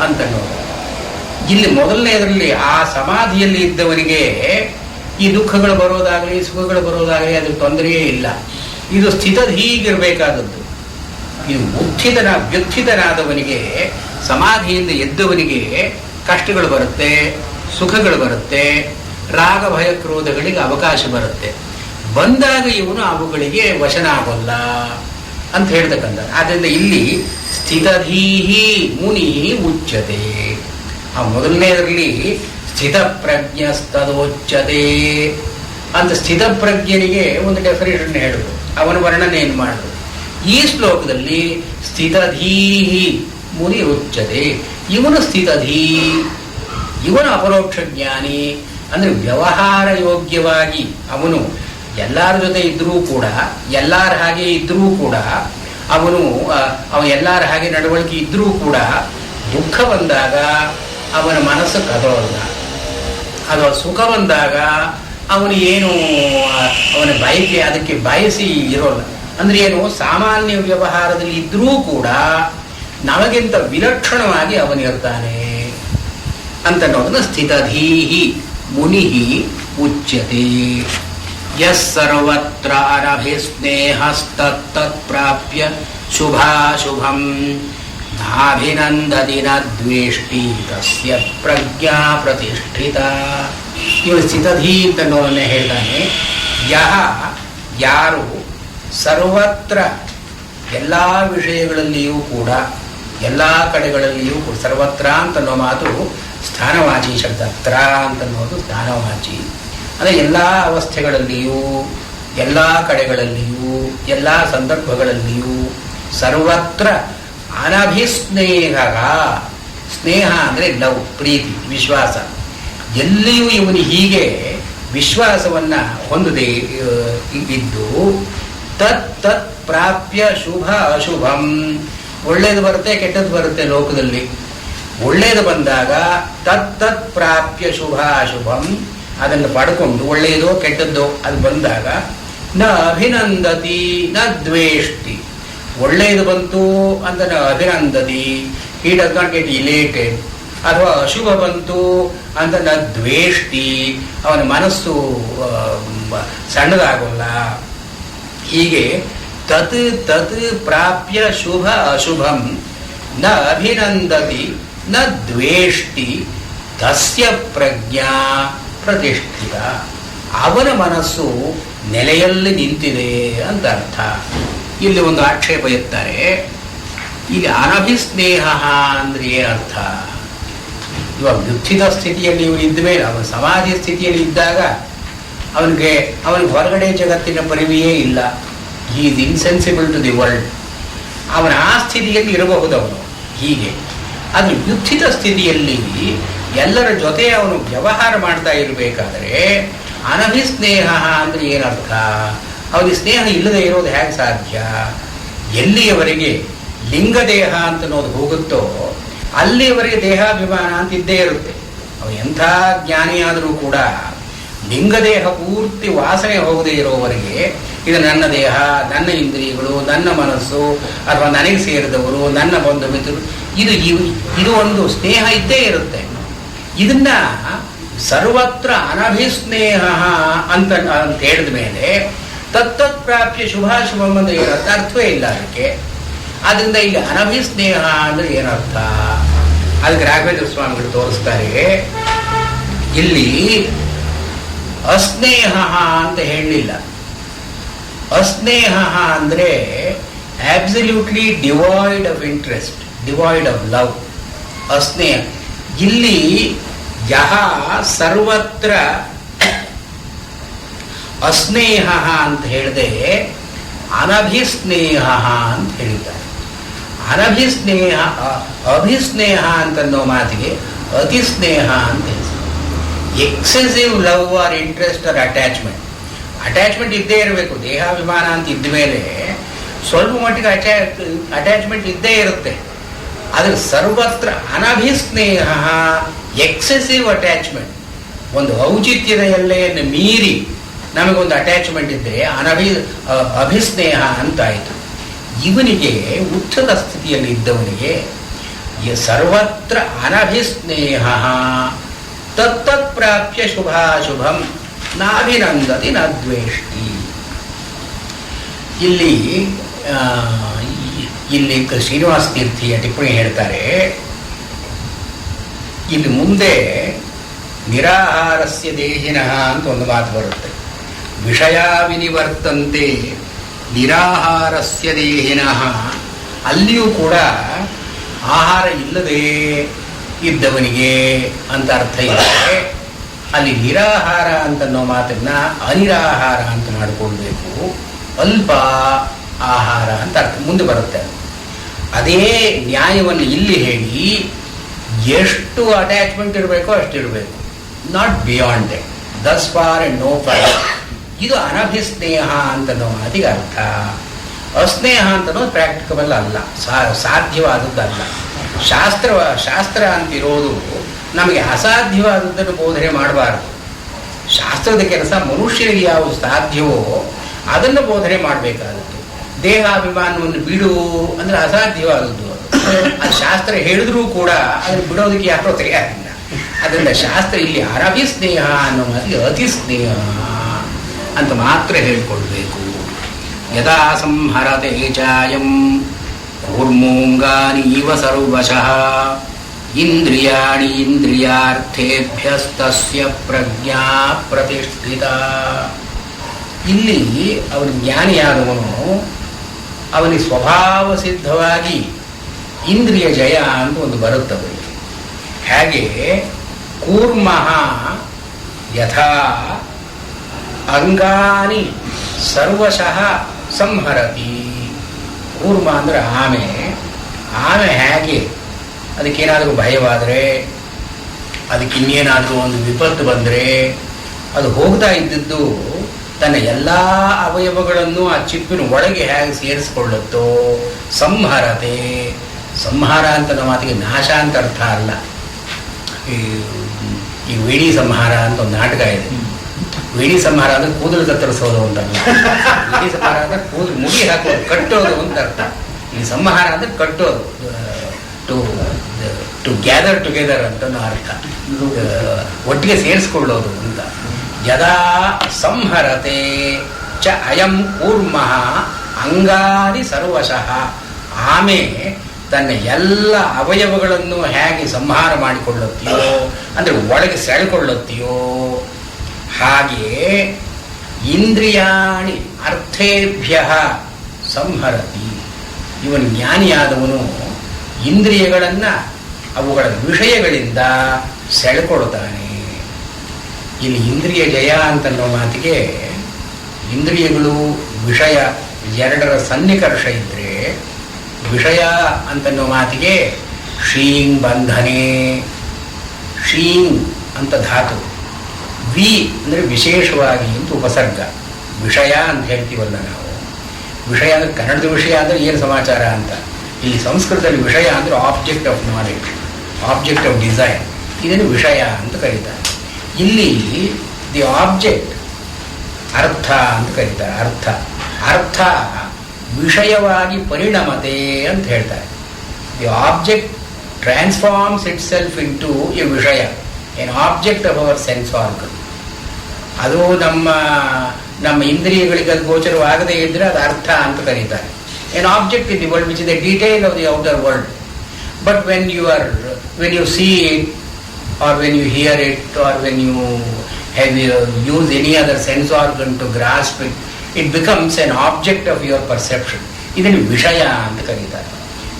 ಅಂತ ನೋಡಿ. ಇಲ್ಲಿ ಮೊದಲನೇದರಲ್ಲಿ ಆ ಸಮಾಧಿಯಲ್ಲಿ ಇದ್ದವನಿಗೆ ಈ ದುಃಖಗಳು ಬರೋದಾಗಲಿ ಸುಖಗಳು ಬರೋದಾಗಲಿ ಅದ್ರ ತೊಂದರೆಯೇ ಇಲ್ಲ. ಇದು ಸ್ಥಿತಧೀಗಿರಬೇಕಾದದ್ದು. ಇದು ವ್ಯುತ್ಥಿತನಾದವನಿಗೆ, ಸಮಾಧಿಯಿಂದ ಎದ್ದವನಿಗೆ ಕಷ್ಟಗಳು ಬರುತ್ತೆ, ಸುಖಗಳು ಬರುತ್ತೆ, ರಾಗ ಭಯ ಕ್ರೋಧಗಳಿಗೆ ಅವಕಾಶ ಬರುತ್ತೆ. ಬಂದಾಗ ಇವನು ಅವುಗಳಿಗೆ ವಶನಾಗೋಲ್ಲ ಅಂತ ಹೇಳ್ತಕ್ಕಂಥ. ಆದ್ದರಿಂದ ಇಲ್ಲಿ ಸ್ಥಿತಧೀಹಿ ಮುನಿ ಉಚ್ಯತೆ. ಆ ಮೊದಲನೇದರಲ್ಲಿ ಸ್ಥಿತಪ್ರಜ್ಞಸ್ತದೋಚ್ಯತೆ ಅಂತ ಸ್ಥಿತಪ್ರಜ್ಞನಿಗೆ ಒಂದು ಡೆಫಿನೇಷನ್ ಹೇಳಿದ್ರು, ಅವನ ವರ್ಣನೆಯನ್ನು ಮಾಡಿದ್ರು. ಈ ಶ್ಲೋಕದಲ್ಲಿ ಸ್ಥಿತಧೀಹಿ ಮುನಿ ಉಚ್ಯತೆ. ಇವನು ಸ್ಥಿತಧೀ, ಇವನು ಅಪರೋಕ್ಷ ಜ್ಞಾನಿ. ಅಂದ್ರೆ ವ್ಯವಹಾರ ಯೋಗ್ಯವಾಗಿ ಅವನು ಎಲ್ಲರ ಜೊತೆ ಇದ್ರೂ ಕೂಡ, ಎಲ್ಲರ ಹಾಗೆ ಇದ್ರೂ ಕೂಡ, ಅವನು ಎಲ್ಲರ ಹಾಗೆ ನಡವಳಿಕೆ ಇದ್ರೂ ಕೂಡ ದುಃಖ ಬಂದಾಗ ಅವನ ಮನಸ್ಸು ಕದೋಲ್ಲ. ಅದು ಸುಖ ಬಂದಾಗ ಅವನು ಏನು ಅವನ ಬಯಕೆ ಅದಕ್ಕೆ ಬಯಸಿ ಇರೋಲ್ಲ. ಅಂದ್ರೆ ಏನು, ಸಾಮಾನ್ಯ ವ್ಯವಹಾರದಲ್ಲಿ ಇದ್ರೂ ಕೂಡ ನಮಗಿಂತ ವಿಲಕ್ಷಣವಾಗಿ ಅವನಿರ್ತಾನೆ ಅಂತ ನೋಡಿದ್ರೆ ಸ್ಥಿತಧೀಹಿ ಮುನಿಹಿ ಉಚ್ಯತೆ. ಯಸ್ ಸರ್ವತ್ರ ಅನಭಿಸ್ನೇಹಸ್ತತ್ ಪ್ರಾಪ್ಯ ಶುಭಾಶುಭಂ ನಾಭಿನಂದತಿ ನ ದ್ವೇಷ್ಟಿ ತಸ್ಯ ಪ್ರಜ್ಞಾ ಪ್ರತಿಷ್ಠಿತ. ಇವನು ಸ್ಥಿತಧೀ ಅಂತ ನೋಡನೆ ಹೇಳ್ತಾನೆ. ಯಾರು ಸರ್ವತ್ರ ಎಲ್ಲ ವಿಷಯಗಳಲ್ಲಿಯೂ ಕೂಡ, ಎಲ್ಲ ಕಡೆಗಳಲ್ಲಿಯೂ ಕೂಡ, ಸರ್ವತ್ರ ಅಂತನ್ನೋ ಮಾತು ಸ್ಥಾನವಾಚಿ ಶಬ್ದ, ತ್ರ ಅಂತನ್ನೋದು ಸ್ಥಾನವಾಚಿ. ಅಂದರೆ ಎಲ್ಲ ಅವಸ್ಥೆಗಳಲ್ಲಿಯೂ, ಎಲ್ಲ ಕಡೆಗಳಲ್ಲಿಯೂ, ಎಲ್ಲ ಸಂದರ್ಭಗಳಲ್ಲಿಯೂ, ಸರ್ವತ್ರ ಅನಭಿಸ್ನೇಹ. ಸ್ನೇಹ ಅಂದರೆ ಲವ್, ಪ್ರೀತಿ, ವಿಶ್ವಾಸ. ಎಲ್ಲಿಯೂ ಇವನು ಹೀಗೆ ವಿಶ್ವಾಸವನ್ನ ಹೊಂದದೆ ಇದ್ದು ತತ್ ಪ್ರಾಪ್ಯ ಶುಭ ಅಶುಭಂ. ಒಳ್ಳೇದು ಬರುತ್ತೆ, ಕೆಟ್ಟದ್ದು ಬರುತ್ತೆ ಲೋಕದಲ್ಲಿ. ಒಳ್ಳೇದು ಬಂದಾಗ ತತ್ ಪ್ರಾಪ್ಯ ಶುಭ ಅಶುಭಂ, ಅದನ್ನು ಪಡ್ಕೊಂಡು ಒಳ್ಳೆಯದೋ ಕೆಟ್ಟದ್ದೋ ಅದು ಬಂದಾಗ ನ ಅಭಿನಂದತಿ ನ ದ್ವೇಷ್ಟಿ. ಒಳ್ಳೆಯದು ಬಂತು ಅಂತ ನ ಅಭಿನಂದತಿ, he does not get elated. ಅಥವಾ ಅಶುಭ ಬಂತು ಅಂತ ನ ದ್ವೇಷ್ಟಿ, ಅವನ ಮನಸ್ಸು ಸಣ್ಣದಾಗೋಲ್ಲ. ಹೀಗೆ ತತ್ ಪ್ರಾಪ್ಯ ಶುಭ ಅಶುಭಂ ನ ಅಭಿನಂದತಿ ನ ದ್ವೇಷ್ಟಿ ತಸ್ಯ ಪ್ರಜ್ಞಾ ಪ್ರತಿಷ್ಠಿತ. ಅವನ ಮನಸ್ಸು ನೆಲೆಯಲ್ಲಿ ನಿಂತಿದೆ ಅಂತ ಅರ್ಥ. ಇಲ್ಲಿ ಒಂದು ಆಕ್ಷೇಪ ಎತ್ತಾರೆ. ಈಗ ಅನಭಿಸ್ನೇಹ ಅಂದ್ರೆ ಏನರ್ಥ? ಇವಾಗ ವ್ಯುತ್ಥಿತ ಸ್ಥಿತಿಯಲ್ಲಿ ಇವನು ಇದ್ದ ಮೇಲೆ, ಅವನ ಸಮಾಧಿ ಸ್ಥಿತಿಯಲ್ಲಿ ಇದ್ದಾಗ ಅವನಿಗೆ ಹೊರಗಡೆ ಜಗತ್ತಿನ ಪರಿವೆಯೇ ಇಲ್ಲ. He is insensible to the world. ಅವನ ಆ ಸ್ಥಿತಿಯಲ್ಲಿ ಇರಬಹುದು ಅವನು ಹೀಗೆ. ಅದು ವ್ಯುತ್ಥಿತ ಸ್ಥಿತಿಯಲ್ಲಿ ಎಲ್ಲರ ಜೊತೆ ಅವನು ವ್ಯವಹಾರ ಮಾಡ್ತಾ ಇರಬೇಕಾದ್ರೆ ಅನಭಿಸ್ನೇಹ ಅಂದ್ರೆ ಏನರ್ಥ? ಅವನಿಗೆ ಸ್ನೇಹ ಇಲ್ಲದೆ ಇರೋದು ಹೇಗೆ ಸಾಧ್ಯ? ಎಲ್ಲಿಯವರೆಗೆ ಲಿಂಗದೇಹ ಅಂತ ಅನ್ನೋದು ಹೋಗುತ್ತೋ ಅಲ್ಲಿಯವರೆಗೆ ದೇಹಾಭಿಮಾನ ಅಂತ ಇದ್ದೇ ಇರುತ್ತೆ. ಅವನು ಎಂಥ ಜ್ಞಾನಿಯಾದರೂ ಕೂಡ ಲಿಂಗದೇಹ ಪೂರ್ತಿ ವಾಸನೆ ಹೋಗದೆ ಇರೋವರೆಗೆ ಇದು ನನ್ನ ದೇಹ, ನನ್ನ ಇಂದ್ರಿಯಗಳು, ನನ್ನ ಮನಸ್ಸು, ಅಥವಾ ನನಗೆ ಸೇರಿದವರು, ನನ್ನ ಬಂಧು ಮಿತ್ರರು, ಇದು ಒಂದು ಸ್ನೇಹ ಇದ್ದೇ ಇರುತ್ತೆ. ಇದನ್ನ ಸರ್ವತ್ರ ಅನಭಿಸ್ನೇಹ ಅಂತ ಹೇಳಿದ ಮೇಲೆ ತತ್ತತ್ ಪ್ರಾಪ್ಯ ಶುಭಾಶುಭಂ ಅಂದ್ರೆ ಏನರ್ಥ? ಅರ್ಥವೇ ಇಲ್ಲ ಅದಕ್ಕೆ. ಆದ್ರಿಂದ ಈಗ ಅನಭಿಸ್ನೇಹ ಅಂದ್ರೆ ಏನರ್ಥ? ಅದಕ್ಕೆ ರಾಘವೇಂದ್ರ ಸ್ವಾಮಿಗಳು ತೋರಿಸ್ತಾರೆ. ಇಲ್ಲಿ ಅಸ್ನೇಹ ಅಂತ ಹೇಳಲಿಲ್ಲ. ಅಸ್ನೇಹ ಅಂದ್ರೆ absolutely devoid of interest, devoid of love. ಅಸ್ನೇಹ ಇಲ್ಲಿ ಯಹ ಸರ್ವತ್ರ ಅಸ್ನೇಹ ಅಂತ ಹೇಳಿದೆ, ಅನಭಿಸ್ನೇಹ ಅಂತ ಹೇಳಿದ್ದಾರೆ. ಅನಭಿಸ್ನೇಹ, ಅಭಿಸ್ನೇಹ ಅಂತನ್ನೋ ಮಾತಿಗೆ ಅತಿಸ್ನೇಹ ಅಂತ ಹೆಸರು. Excessive love or interest or attachment. Attachment ಇದ್ದೇ ಇರಬೇಕು. ದೇಹಾಭಿಮಾನ ಅಂತ ಇದ್ದ ಮೇಲೆ ಸ್ವಲ್ಪ ಮಟ್ಟಿಗೆ ಅಟ್ಯಾಚ್ಮೆಂಟ್ ಇದ್ದೇ ಇರುತ್ತೆ. ಆದರೆ ಸರ್ವತ್ರ ಅನಭಿಸ್ನೇಹ, ಎಕ್ಸೆಸಿವ್ ಅಟ್ಯಾಚ್ಮೆಂಟ್, ಒಂದು ಔಚಿತ್ಯದ ಎಲ್ಲೆಯನ್ನು ಮೀರಿ ನಮಗೊಂದು ಅಟ್ಯಾಚ್ಮೆಂಟ್ ಇದ್ದರೆ ಅಭಿಸ್ನೇಹ ಅಂತಾಯಿತು. ಇವನಿಗೆ ಉಚ್ಚದ ಸ್ಥಿತಿಯಲ್ಲಿ ಇದ್ದವನಿಗೆ ಸರ್ವತ್ರ ಅನಭಿಸ್ನೇಹ ತತ್ತತ್ ಪ್ರಾಪ್ಯ ಶುಭಾಶುಭಂ ನಾಭಿನಂದತಿ ನ ದ್ವೇಷ್ಟಿ. ಇಲ್ಲಿ ಶ್ರೀನಿವಾಸ ತೀರ್ಥಿಯ ಟಿಪ್ಪಣಿ ಹೇಳ್ತಾರೆ. ಇಲ್ಲಿ ಮುಂದೆ ನಿರಾಹಾರಸ್ಯ ದೇಹಿನಃ ಅಂತ ಒಂದು ಮಾತು ಬರುತ್ತೆ. ವಿಷಯ ವಿನಿವರ್ತಂತೆ ನಿರಾಹಾರಸ್ಯ ದೇಹಿನಃ. ಅಲ್ಲಿಯೂ ಕೂಡ ಆಹಾರ ಇಲ್ಲದೆ ಇದ್ದವನಿಗೆ ಅಂತ ಅರ್ಥ ಇದೆ. ಅಲ್ಲಿ ನಿರಾಹಾರ ಅಂತನ್ನೋ ಮಾತನ್ನ ಅನಿರಾಹಾರ ಅಂತ ಮಾಡಿಕೊಳ್ಬೇಕು. ಅಲ್ಪ ಆಹಾರ ಅಂತ ಅರ್ಥ ಮುಂದೆ ಬರುತ್ತೆ. ಅದೇ ನ್ಯಾಯವನ್ನು ಇಲ್ಲಿ ಹೇಳಿ ಎಷ್ಟು ಅಟ್ಯಾಚ್ಮೆಂಟ್ ಇರಬೇಕೋ ಅಷ್ಟಿರಬೇಕು, not beyond it, thus far and no far. ಇದು ಅನಭಿಸ್ನೇಹ ಅಂತನೋ ಮಾತಿಗೆ ಅರ್ಥ. ಅಸ್ನೇಹ ಅಂತನೋದು ಪ್ರಾಕ್ಟಿಕಬಲ್ ಅಲ್ಲ, ಸಾಧ್ಯವಾದದ್ದಲ್ಲ. ಶಾಸ್ತ್ರ ಅಂತಿರೋದು ನಮಗೆ ಅಸಾಧ್ಯವಾದದ್ದನ್ನು ಬೋಧನೆ ಮಾಡಬಾರದು. ಶಾಸ್ತ್ರದ ಕೆಲಸ ಮನುಷ್ಯನಿಗೆ ಯಾವುದು ಸಾಧ್ಯವೋ ಅದನ್ನು ಬೋಧನೆ ಮಾಡಬೇಕಾದದ್ದು. ದೇಹಾಭಿಮಾನವನ್ನು ಬಿಡು ಅಂದ್ರೆ ಅಸಾಧ್ಯವಾದದ್ದು. ಅದು ಶಾಸ್ತ್ರ ಹೇಳಿದ್ರೂ ಕೂಡ ಅದನ್ನು ಬಿಡೋದಕ್ಕೆ ಯಾರೋ ತಯಾರಿಲ್ಲ. ಅದರಿಂದ ಶಾಸ್ತ್ರ ಇಲ್ಲಿ ಅನಭಿಸ್ನೇಹ ಅನ್ನೋ ಮಾತಿಗೆ ಅತಿಸ್ನೇಹ ಅಂತ ಮಾತ್ರ ಹೇಳಿಕೊಳ್ಬೇಕು. ಯದಾ ಸಂಹರತೆ ಚಾಯಂ ಕೂರ್ಮೋಂಗಾನೀವ ಸರ್ವಶಃ ಇಂದ್ರಿಯಾಣಿ ಇಂದ್ರಿಯಾರ್ಥೇಭ್ಯಸ್ತಸ್ಯ ಪ್ರಜ್ಞಾ ಪ್ರತಿಷ್ಠಿತ. ಇಲ್ಲಿ ಅವನು ಜ್ಞಾನಿಯಾದವನು ಅವನಿಗೆ ಸ್ವಭಾವ ಸಿದ್ಧವಾಗಿ ಇಂದ್ರಿಯ ಜಯ ಅಂತ ಒಂದು ಬರುತ್ತವೆ. ಹಾಗೆ ಕೂರ್ಮಃ ಯಥಾ ಅಂಗಾನಿ ಸರ್ವಶಃ ಸಂಹರತಿ. ಕೂರ್ಮ ಅಂದ್ರೆ ಆಮೆ ಹೇಗೆ ಅದಕ್ಕೇನಾದರೂ ಭಯವಾದರೆ, ಅದಕ್ಕೆ ಇನ್ನೇನಾದರೂ ಒಂದು ವಿಪತ್ತು ಬಂದರೆ ಅದು ಹೋಗ್ತಾ ಇದ್ದದ್ದು ತನ್ನ ಎಲ್ಲ ಅವಯವಗಳನ್ನು ಆ ಚಿಪ್ಪಿನ ಒಳಗೆ ಹೇಗೆ ಸೇರಿಸ್ಕೊಳ್ಳುತ್ತೋ ಸಂಹರತೆ. ಸಂಹಾರ ಅಂತ ನಮ್ಮ ಮಾತಿಗೆ ನಾಶ ಅಂತ ಅರ್ಥ ಅಲ್ಲ. ಈ ವೇಣಿ ಸಂಹಾರ ಅಂತ ಒಂದು ನಾಟಕ ಇದೆ. ವೇಣಿ ಸಂಹಾರ ಅಂದ್ರೆ ಕೂದಲು ಕತ್ತರಿಸೋದು ಅಂತಲ್ಲ. ವೇಣಿ ಸಂಹಾರ ಅಂದ್ರೆ ಕೂದಲು ಮುಡಿ ಹಾಕೋದು, ಕಟ್ಟೋದು ಅಂತ ಅರ್ಥ. ಈ ಸಂಹಾರ ಅಂದ್ರೆ ಕಟ್ಟೋದು, ಟು ಗ್ಯಾದರ್ ಟುಗೆದರ್ ಅಂತ ಅರ್ಥ, ಒಟ್ಟಿಗೆ ಸೇರಿಸ್ಕೊಳ್ಳೋದು ಅಂತ. ಯದಾ ಸಂಹರತೆ ಚ ಅಯಂ ಕೂರ್ಮಃ ಅಂಗಾನಿ ಸರ್ವಶಃ. ಆಮೆ ತನ್ನ ಎಲ್ಲ ಅವಯವಗಳನ್ನು ಹೇಗೆ ಸಂಹಾರ ಮಾಡಿಕೊಳ್ಳುತ್ತೀಯೋ ಅಂದರೆ ಒಳಗೆ ಸೆಳೆಕೊಳ್ಳುತ್ತೀಯೋ ಹಾಗೆ ಇಂದ್ರಿಯಾಣಿ ಅರ್ಥೇಭ್ಯ ಸಂಹರತಿ. ಇವನು ಜ್ಞಾನಿಯಾದವನು ಇಂದ್ರಿಯಗಳನ್ನು ಅವುಗಳ ವಿಷಯಗಳಿಂದ ಸೆಳೆಕೊಳ್ತಾನೆ. ಇಲ್ಲಿ ಇಂದ್ರಿಯ ಜಯ ಅಂತನ್ನೋ ಮಾತಿಗೆ ಇಂದ್ರಿಯಗಳು ವಿಷಯ ಎರಡರ ಸನ್ನಿಕರ್ಷ ಇದ್ದರೆ, ವಿಷಯ ಅಂತನ್ನೋ ಮಾತಿಗೆ ಶೀಂಗ್ ಬಂಧನೆ, ಶೀಂಗ್ ಅಂತ ಧಾತು, ವಿ ಅಂದರೆ ವಿಶೇಷವಾಗಿ ಅಂತ ಉಪಸರ್ಗ. ವಿಷಯ ಅಂತ ಹೇಳ್ತೀವಲ್ಲ ನಾವು. ವಿಷಯ ಅಂದರೆ ಕನ್ನಡದ ವಿಷಯ ಅಂದರೆ ಏನು ಸಮಾಚಾರ ಅಂತ. ಇಲ್ಲಿ ಸಂಸ್ಕೃತದಲ್ಲಿ ವಿಷಯ ಅಂದರೆ object of knowledge, object of desire, ಇದನ್ನು ವಿಷಯ ಅಂತ ಕರೀತಾರೆ. ಇಲ್ಲಿ ದಿ ಆಬ್ಜೆಕ್ಟ್ ಅರ್ಥ ಅಂತ ಕರೀತಾರೆ. ಅರ್ಥ ಅರ್ಥ ವಿಷಯವಾಗಿ ಪರಿಣಮತೆ ಅಂತ ಹೇಳ್ತಾರೆ. The object transforms itself into a vishaya, an object of our sense organ. ಅದು ನಮ್ಮ ಇಂದ್ರಿಯಗಳಿಗೆ ಅದು ಗೋಚರವಾಗದೇ ಇದ್ರೆ ಅದು ಅರ್ಥ ಅಂತ ಕರೀತಾರೆ. N object in the world which is the detail of the outer world. But when U C it, or when you hear it, or when you have used any other sense organ to grasp it, it becomes an object of your perception. ಇದನ್ನು ವಿಷಯ ಅಂತ ಕರೀತಾರೆ.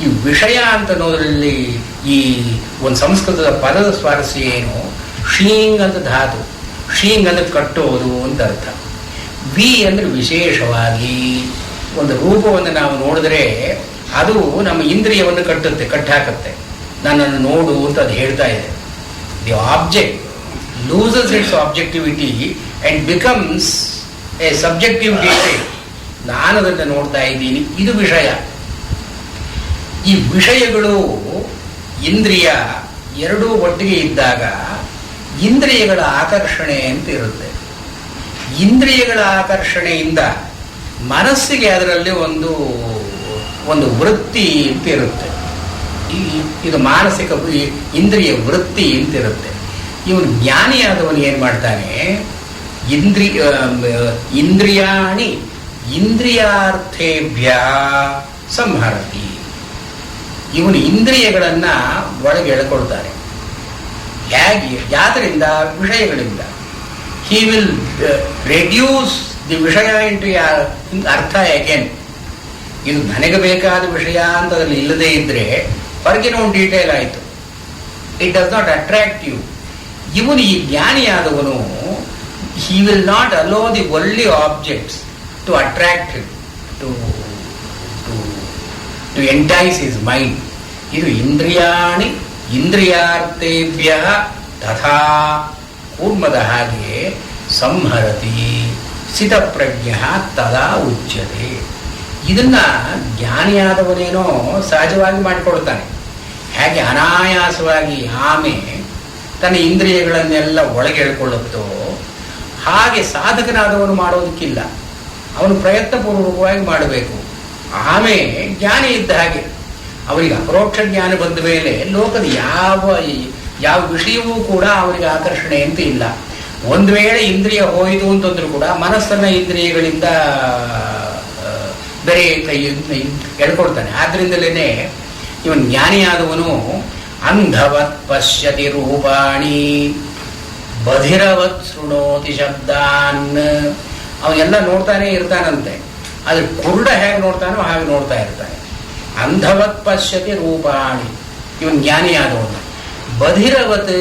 ಈ ವಿಷಯ ಅಂತ ಅನ್ನೋದ್ರಲ್ಲಿ ಈ ಒಂದು ಸಂಸ್ಕೃತದ ಪದದ ಸ್ವಾರಸ್ಯ ಏನು, ಶೀಂಗ್ ಅಂತ ಧಾತು, ಶೀಂಗ್ ಅಂದ್ರೆ ಕಟ್ಟೋದು ಅಂತ ಅರ್ಥ. ವಿ ಅಂದ್ರೆ ವಿಶೇಷವಾಗಿ ಒಂದು ರೂಪವನ್ನು ನಾವು ನೋಡಿದ್ರೆ ಅದು ನಮ್ಮ ಇಂದ್ರಿಯವನ್ನು ಕಟ್ಟಾಕತ್ತೆ. ನನ್ನನ್ನು ನೋಡು ಅಂತ ಅದು ಹೇಳ್ತಾ ಇದೆ. The object loses its objectivity and becomes a subjective detail. ನಾನು ಅದನ್ನು ನೋಡ್ತಾ ಇದ್ದೀನಿ, ಇದು ವಿಷಯ. ಈ ವಿಷಯಗಳು ಇಂದ್ರಿಯ ಎರಡೂ ಒಟ್ಟಿಗೆ ಇದ್ದಾಗ ಇಂದ್ರಿಯಗಳ ಆಕರ್ಷಣೆ ಅಂತ ಇರುತ್ತೆ. ಇಂದ್ರಿಯಗಳ ಆಕರ್ಷಣೆಯಿಂದ ಮನಸ್ಸಿಗೆ ಅದರಲ್ಲಿ ಒಂದು ವೃತ್ತಿ ಅಂತ ಇರುತ್ತೆ. ಇದು ಮಾನಸಿಕ ಇಂದ್ರಿಯ ವೃತ್ತಿ ಅಂತಿರುತ್ತೆ. ಇವನು ಜ್ಞಾನಿಯಾದವನು ಏನು ಮಾಡ್ತಾನೆ, ಇಂದ್ರಿಯಾಣಿ ಇಂದ್ರಿಯಾರ್ಥೇಭ್ಯ ಸಂಹರತಿ. ಇವನು ಇಂದ್ರಿಯಗಳನ್ನ ಒಳಗೆ ಎಳ್ಕೊಳ್ತಾನೆ. ಹೇಗೆ? ಯಾತರಿಂದ? ವಿಷಯಗಳಿಂದ. ಹಿ ವಿಲ್ ರೆಡ್ಯೂಸ್ ದಿ ವಿಷಯ ಇಂಟು ಅರ್ಥ ಅಗೇನ್. ಇದು ನನಗೆ ಬೇಕಾದ ವಿಷಯ ಅಂತ ಅದರಲ್ಲಿ ಇಲ್ಲದೇ ಇದ್ರೆ ಹೊರಗಿನ ಒಂದು ಡೀಟೇಲ್ ಆಯಿತು, it does not attract you. ಇವನು ಈ ಜ್ಞಾನಿಯಾದವನು, he will not allow the only objects to attract him, to entice his mind. ಇದು ಇಂದ್ರಿಯಾಣಿ ಇಂದ್ರಿಯಾರ್ಥೇಭ್ಯ ತಥಾ ಕೂರ್ಮದ ಹಾಗೆ ಸಂಹರತಿ ಸ್ಥಿತಪ್ರಜ್ಞ ತದಾ ಉಚ್ಯತೆ. ಇದನ್ನ ಜ್ಞಾನಿಯಾದವನೇನೋ ಸಹಜವಾಗಿ ಮಾಡಿಕೊಡ್ತಾನೆ. ಹೇಗೆ ಅನಾಯಾಸವಾಗಿ ಆಮೆ ತನ್ನ ಇಂದ್ರಿಯಗಳನ್ನೆಲ್ಲ ಒಳಗೆ ಎಳ್ಕೊಳ್ಳುತ್ತೋ ಹಾಗೆ ಸಾಧಕನಾದವನು ಮಾಡೋದಕ್ಕಿಲ್ಲ, ಅವನು ಪ್ರಯತ್ನಪೂರ್ವಕವಾಗಿ ಮಾಡಬೇಕು. ಆಮೆ ಜ್ಞಾನಿ ಇದ್ದ ಹಾಗೆ ಅವರಿಗೆ ಅಪರೋಕ್ಷ ಜ್ಞಾನ ಬಂದ ಮೇಲೆ ಲೋಕದ ಯಾವ ವಿಷಯವೂ ಕೂಡ ಅವರಿಗೆ ಆಕರ್ಷಣೆ ಅಂತ ಇಲ್ಲ. ಒಂದು ವೇಳೆ ಇಂದ್ರಿಯ ಹೋಯಿತು ಅಂತಂದ್ರೂ ಕೂಡ ಮನಸ್ಸನ್ನ ಇಂದ್ರಿಯಗಳಿಂದ ಬೇರೆ ಕೈ ಎಳ್ಕೊಳ್ತಾನೆ. ಆದ್ರಿಂದಲೇ ಇವನ್ ಜ್ಞಾನಿಯಾದವನು ಅಂಧವತ್ ಪಶ್ಯತಿ ರೂಪಾಣಿ ಬಧಿರವತ್ ಶೃಣೋತಿ ಶಬ್ದಾನ್. ಅವನೆಲ್ಲ ನೋಡ್ತಾನೆ ಇರ್ತಾನಂತೆ, ಆದ್ರೆ ಕುರುಡ ಹೇಗೆ ನೋಡ್ತಾನೋ ಹಾಗೆ ನೋಡ್ತಾ ಇರ್ತಾನೆ. ಅಂಧವತ್ ಪಶ್ಯತಿ ರೂಪಾಣಿ ಇವನ್ ಜ್ಞಾನಿಯಾದವನು. ಬಧಿರವತ್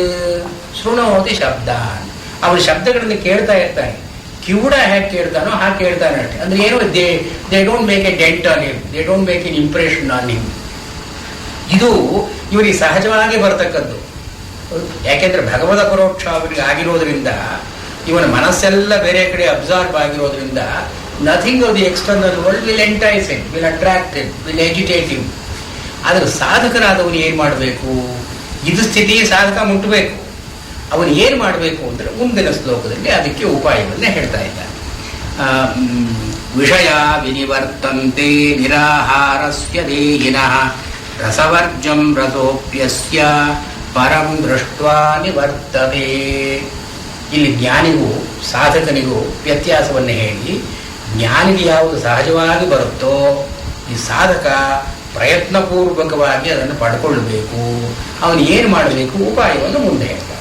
ಶೃಣೋತಿ ಶಬ್ದಾನ್, ಅವನ ಶಬ್ದಗಳನ್ನು ಕೇಳ್ತಾ ಇರ್ತಾನೆ. ಕಿವುಡ ಹೇಗೆ ಕೇಳ್ತಾನೋ ಹಾಗೆ ಕೇಳ್ತಾನೆ ಅಷ್ಟೇ. ಅಂದ್ರೆ ಏನು, they don't make a dent on him, they don't make an impression on him. ಇದು ಇವನಿಗೆ ಸಹಜವಾಗಿ ಬರ್ತಕ್ಕದ್ದು. ಯಾಕೆಂದ್ರೆ ಭಗವದ ಪರೋಕ್ಷ ಅವನಿಗೆ ಆಗಿರೋದ್ರಿಂದ, ಇವನ ಮನಸ್ಸೆಲ್ಲ ಬೇರೆ ಕಡೆ ಅಬ್ಸಾರ್ಬ್ ಆಗಿರೋದ್ರಿಂದ nothing of the external world will entice him, will attract him, will agitate him. ಆದ್ರೆ ಸಾಧಕನಾದವನು ಏನ್ ಮಾಡಬೇಕು? ಇದು ಸ್ಥಿತಿ ಸಾಧಕ ಮುಟ್ಟಬೇಕು. ಅವನು ಏನು ಮಾಡಬೇಕು ಅಂದ್ರೆ ಮುಂದಿನ ಶ್ಲೋಕದಲ್ಲಿ ಅದಕ್ಕೆ ಉಪಾಯವನ್ನೇ ಹೇಳ್ತಾ ಇದ್ದಾನೆ. ವಿಷಯ ವಿನಿವರ್ತಂತೆ ನಿರಾಹಾರಸ್ಯ ದೇಹಿನಃ ರಸವರ್ಜಂ ರಸೋಪ್ಯಸ್ಯ ಪರಂ ದೃಷ್ಟ್ವಾ ನಿವರ್ತತೆ. ಇಲ್ಲಿ ಜ್ಞಾನಿಗೂ ಸಾಧಕನಿಗೂ ವ್ಯತ್ಯಾಸವನ್ನು ಹೇಳಿ, ಜ್ಞಾನಿಗೆ ಯಾವುದು ಸಹಜವಾಗಿ ಬರುತ್ತೋ ಈ ಸಾಧಕ ಪ್ರಯತ್ನಪೂರ್ವಕವಾಗಿ ಅದನ್ನು ಪಡ್ಕೊಳ್ಬೇಕು. ಅವನು ಏನು ಮಾಡಬೇಕು? ಉಪಾಯವನ್ನು ಮುಂದೆ ಹೇಳ್ತಾನೆ.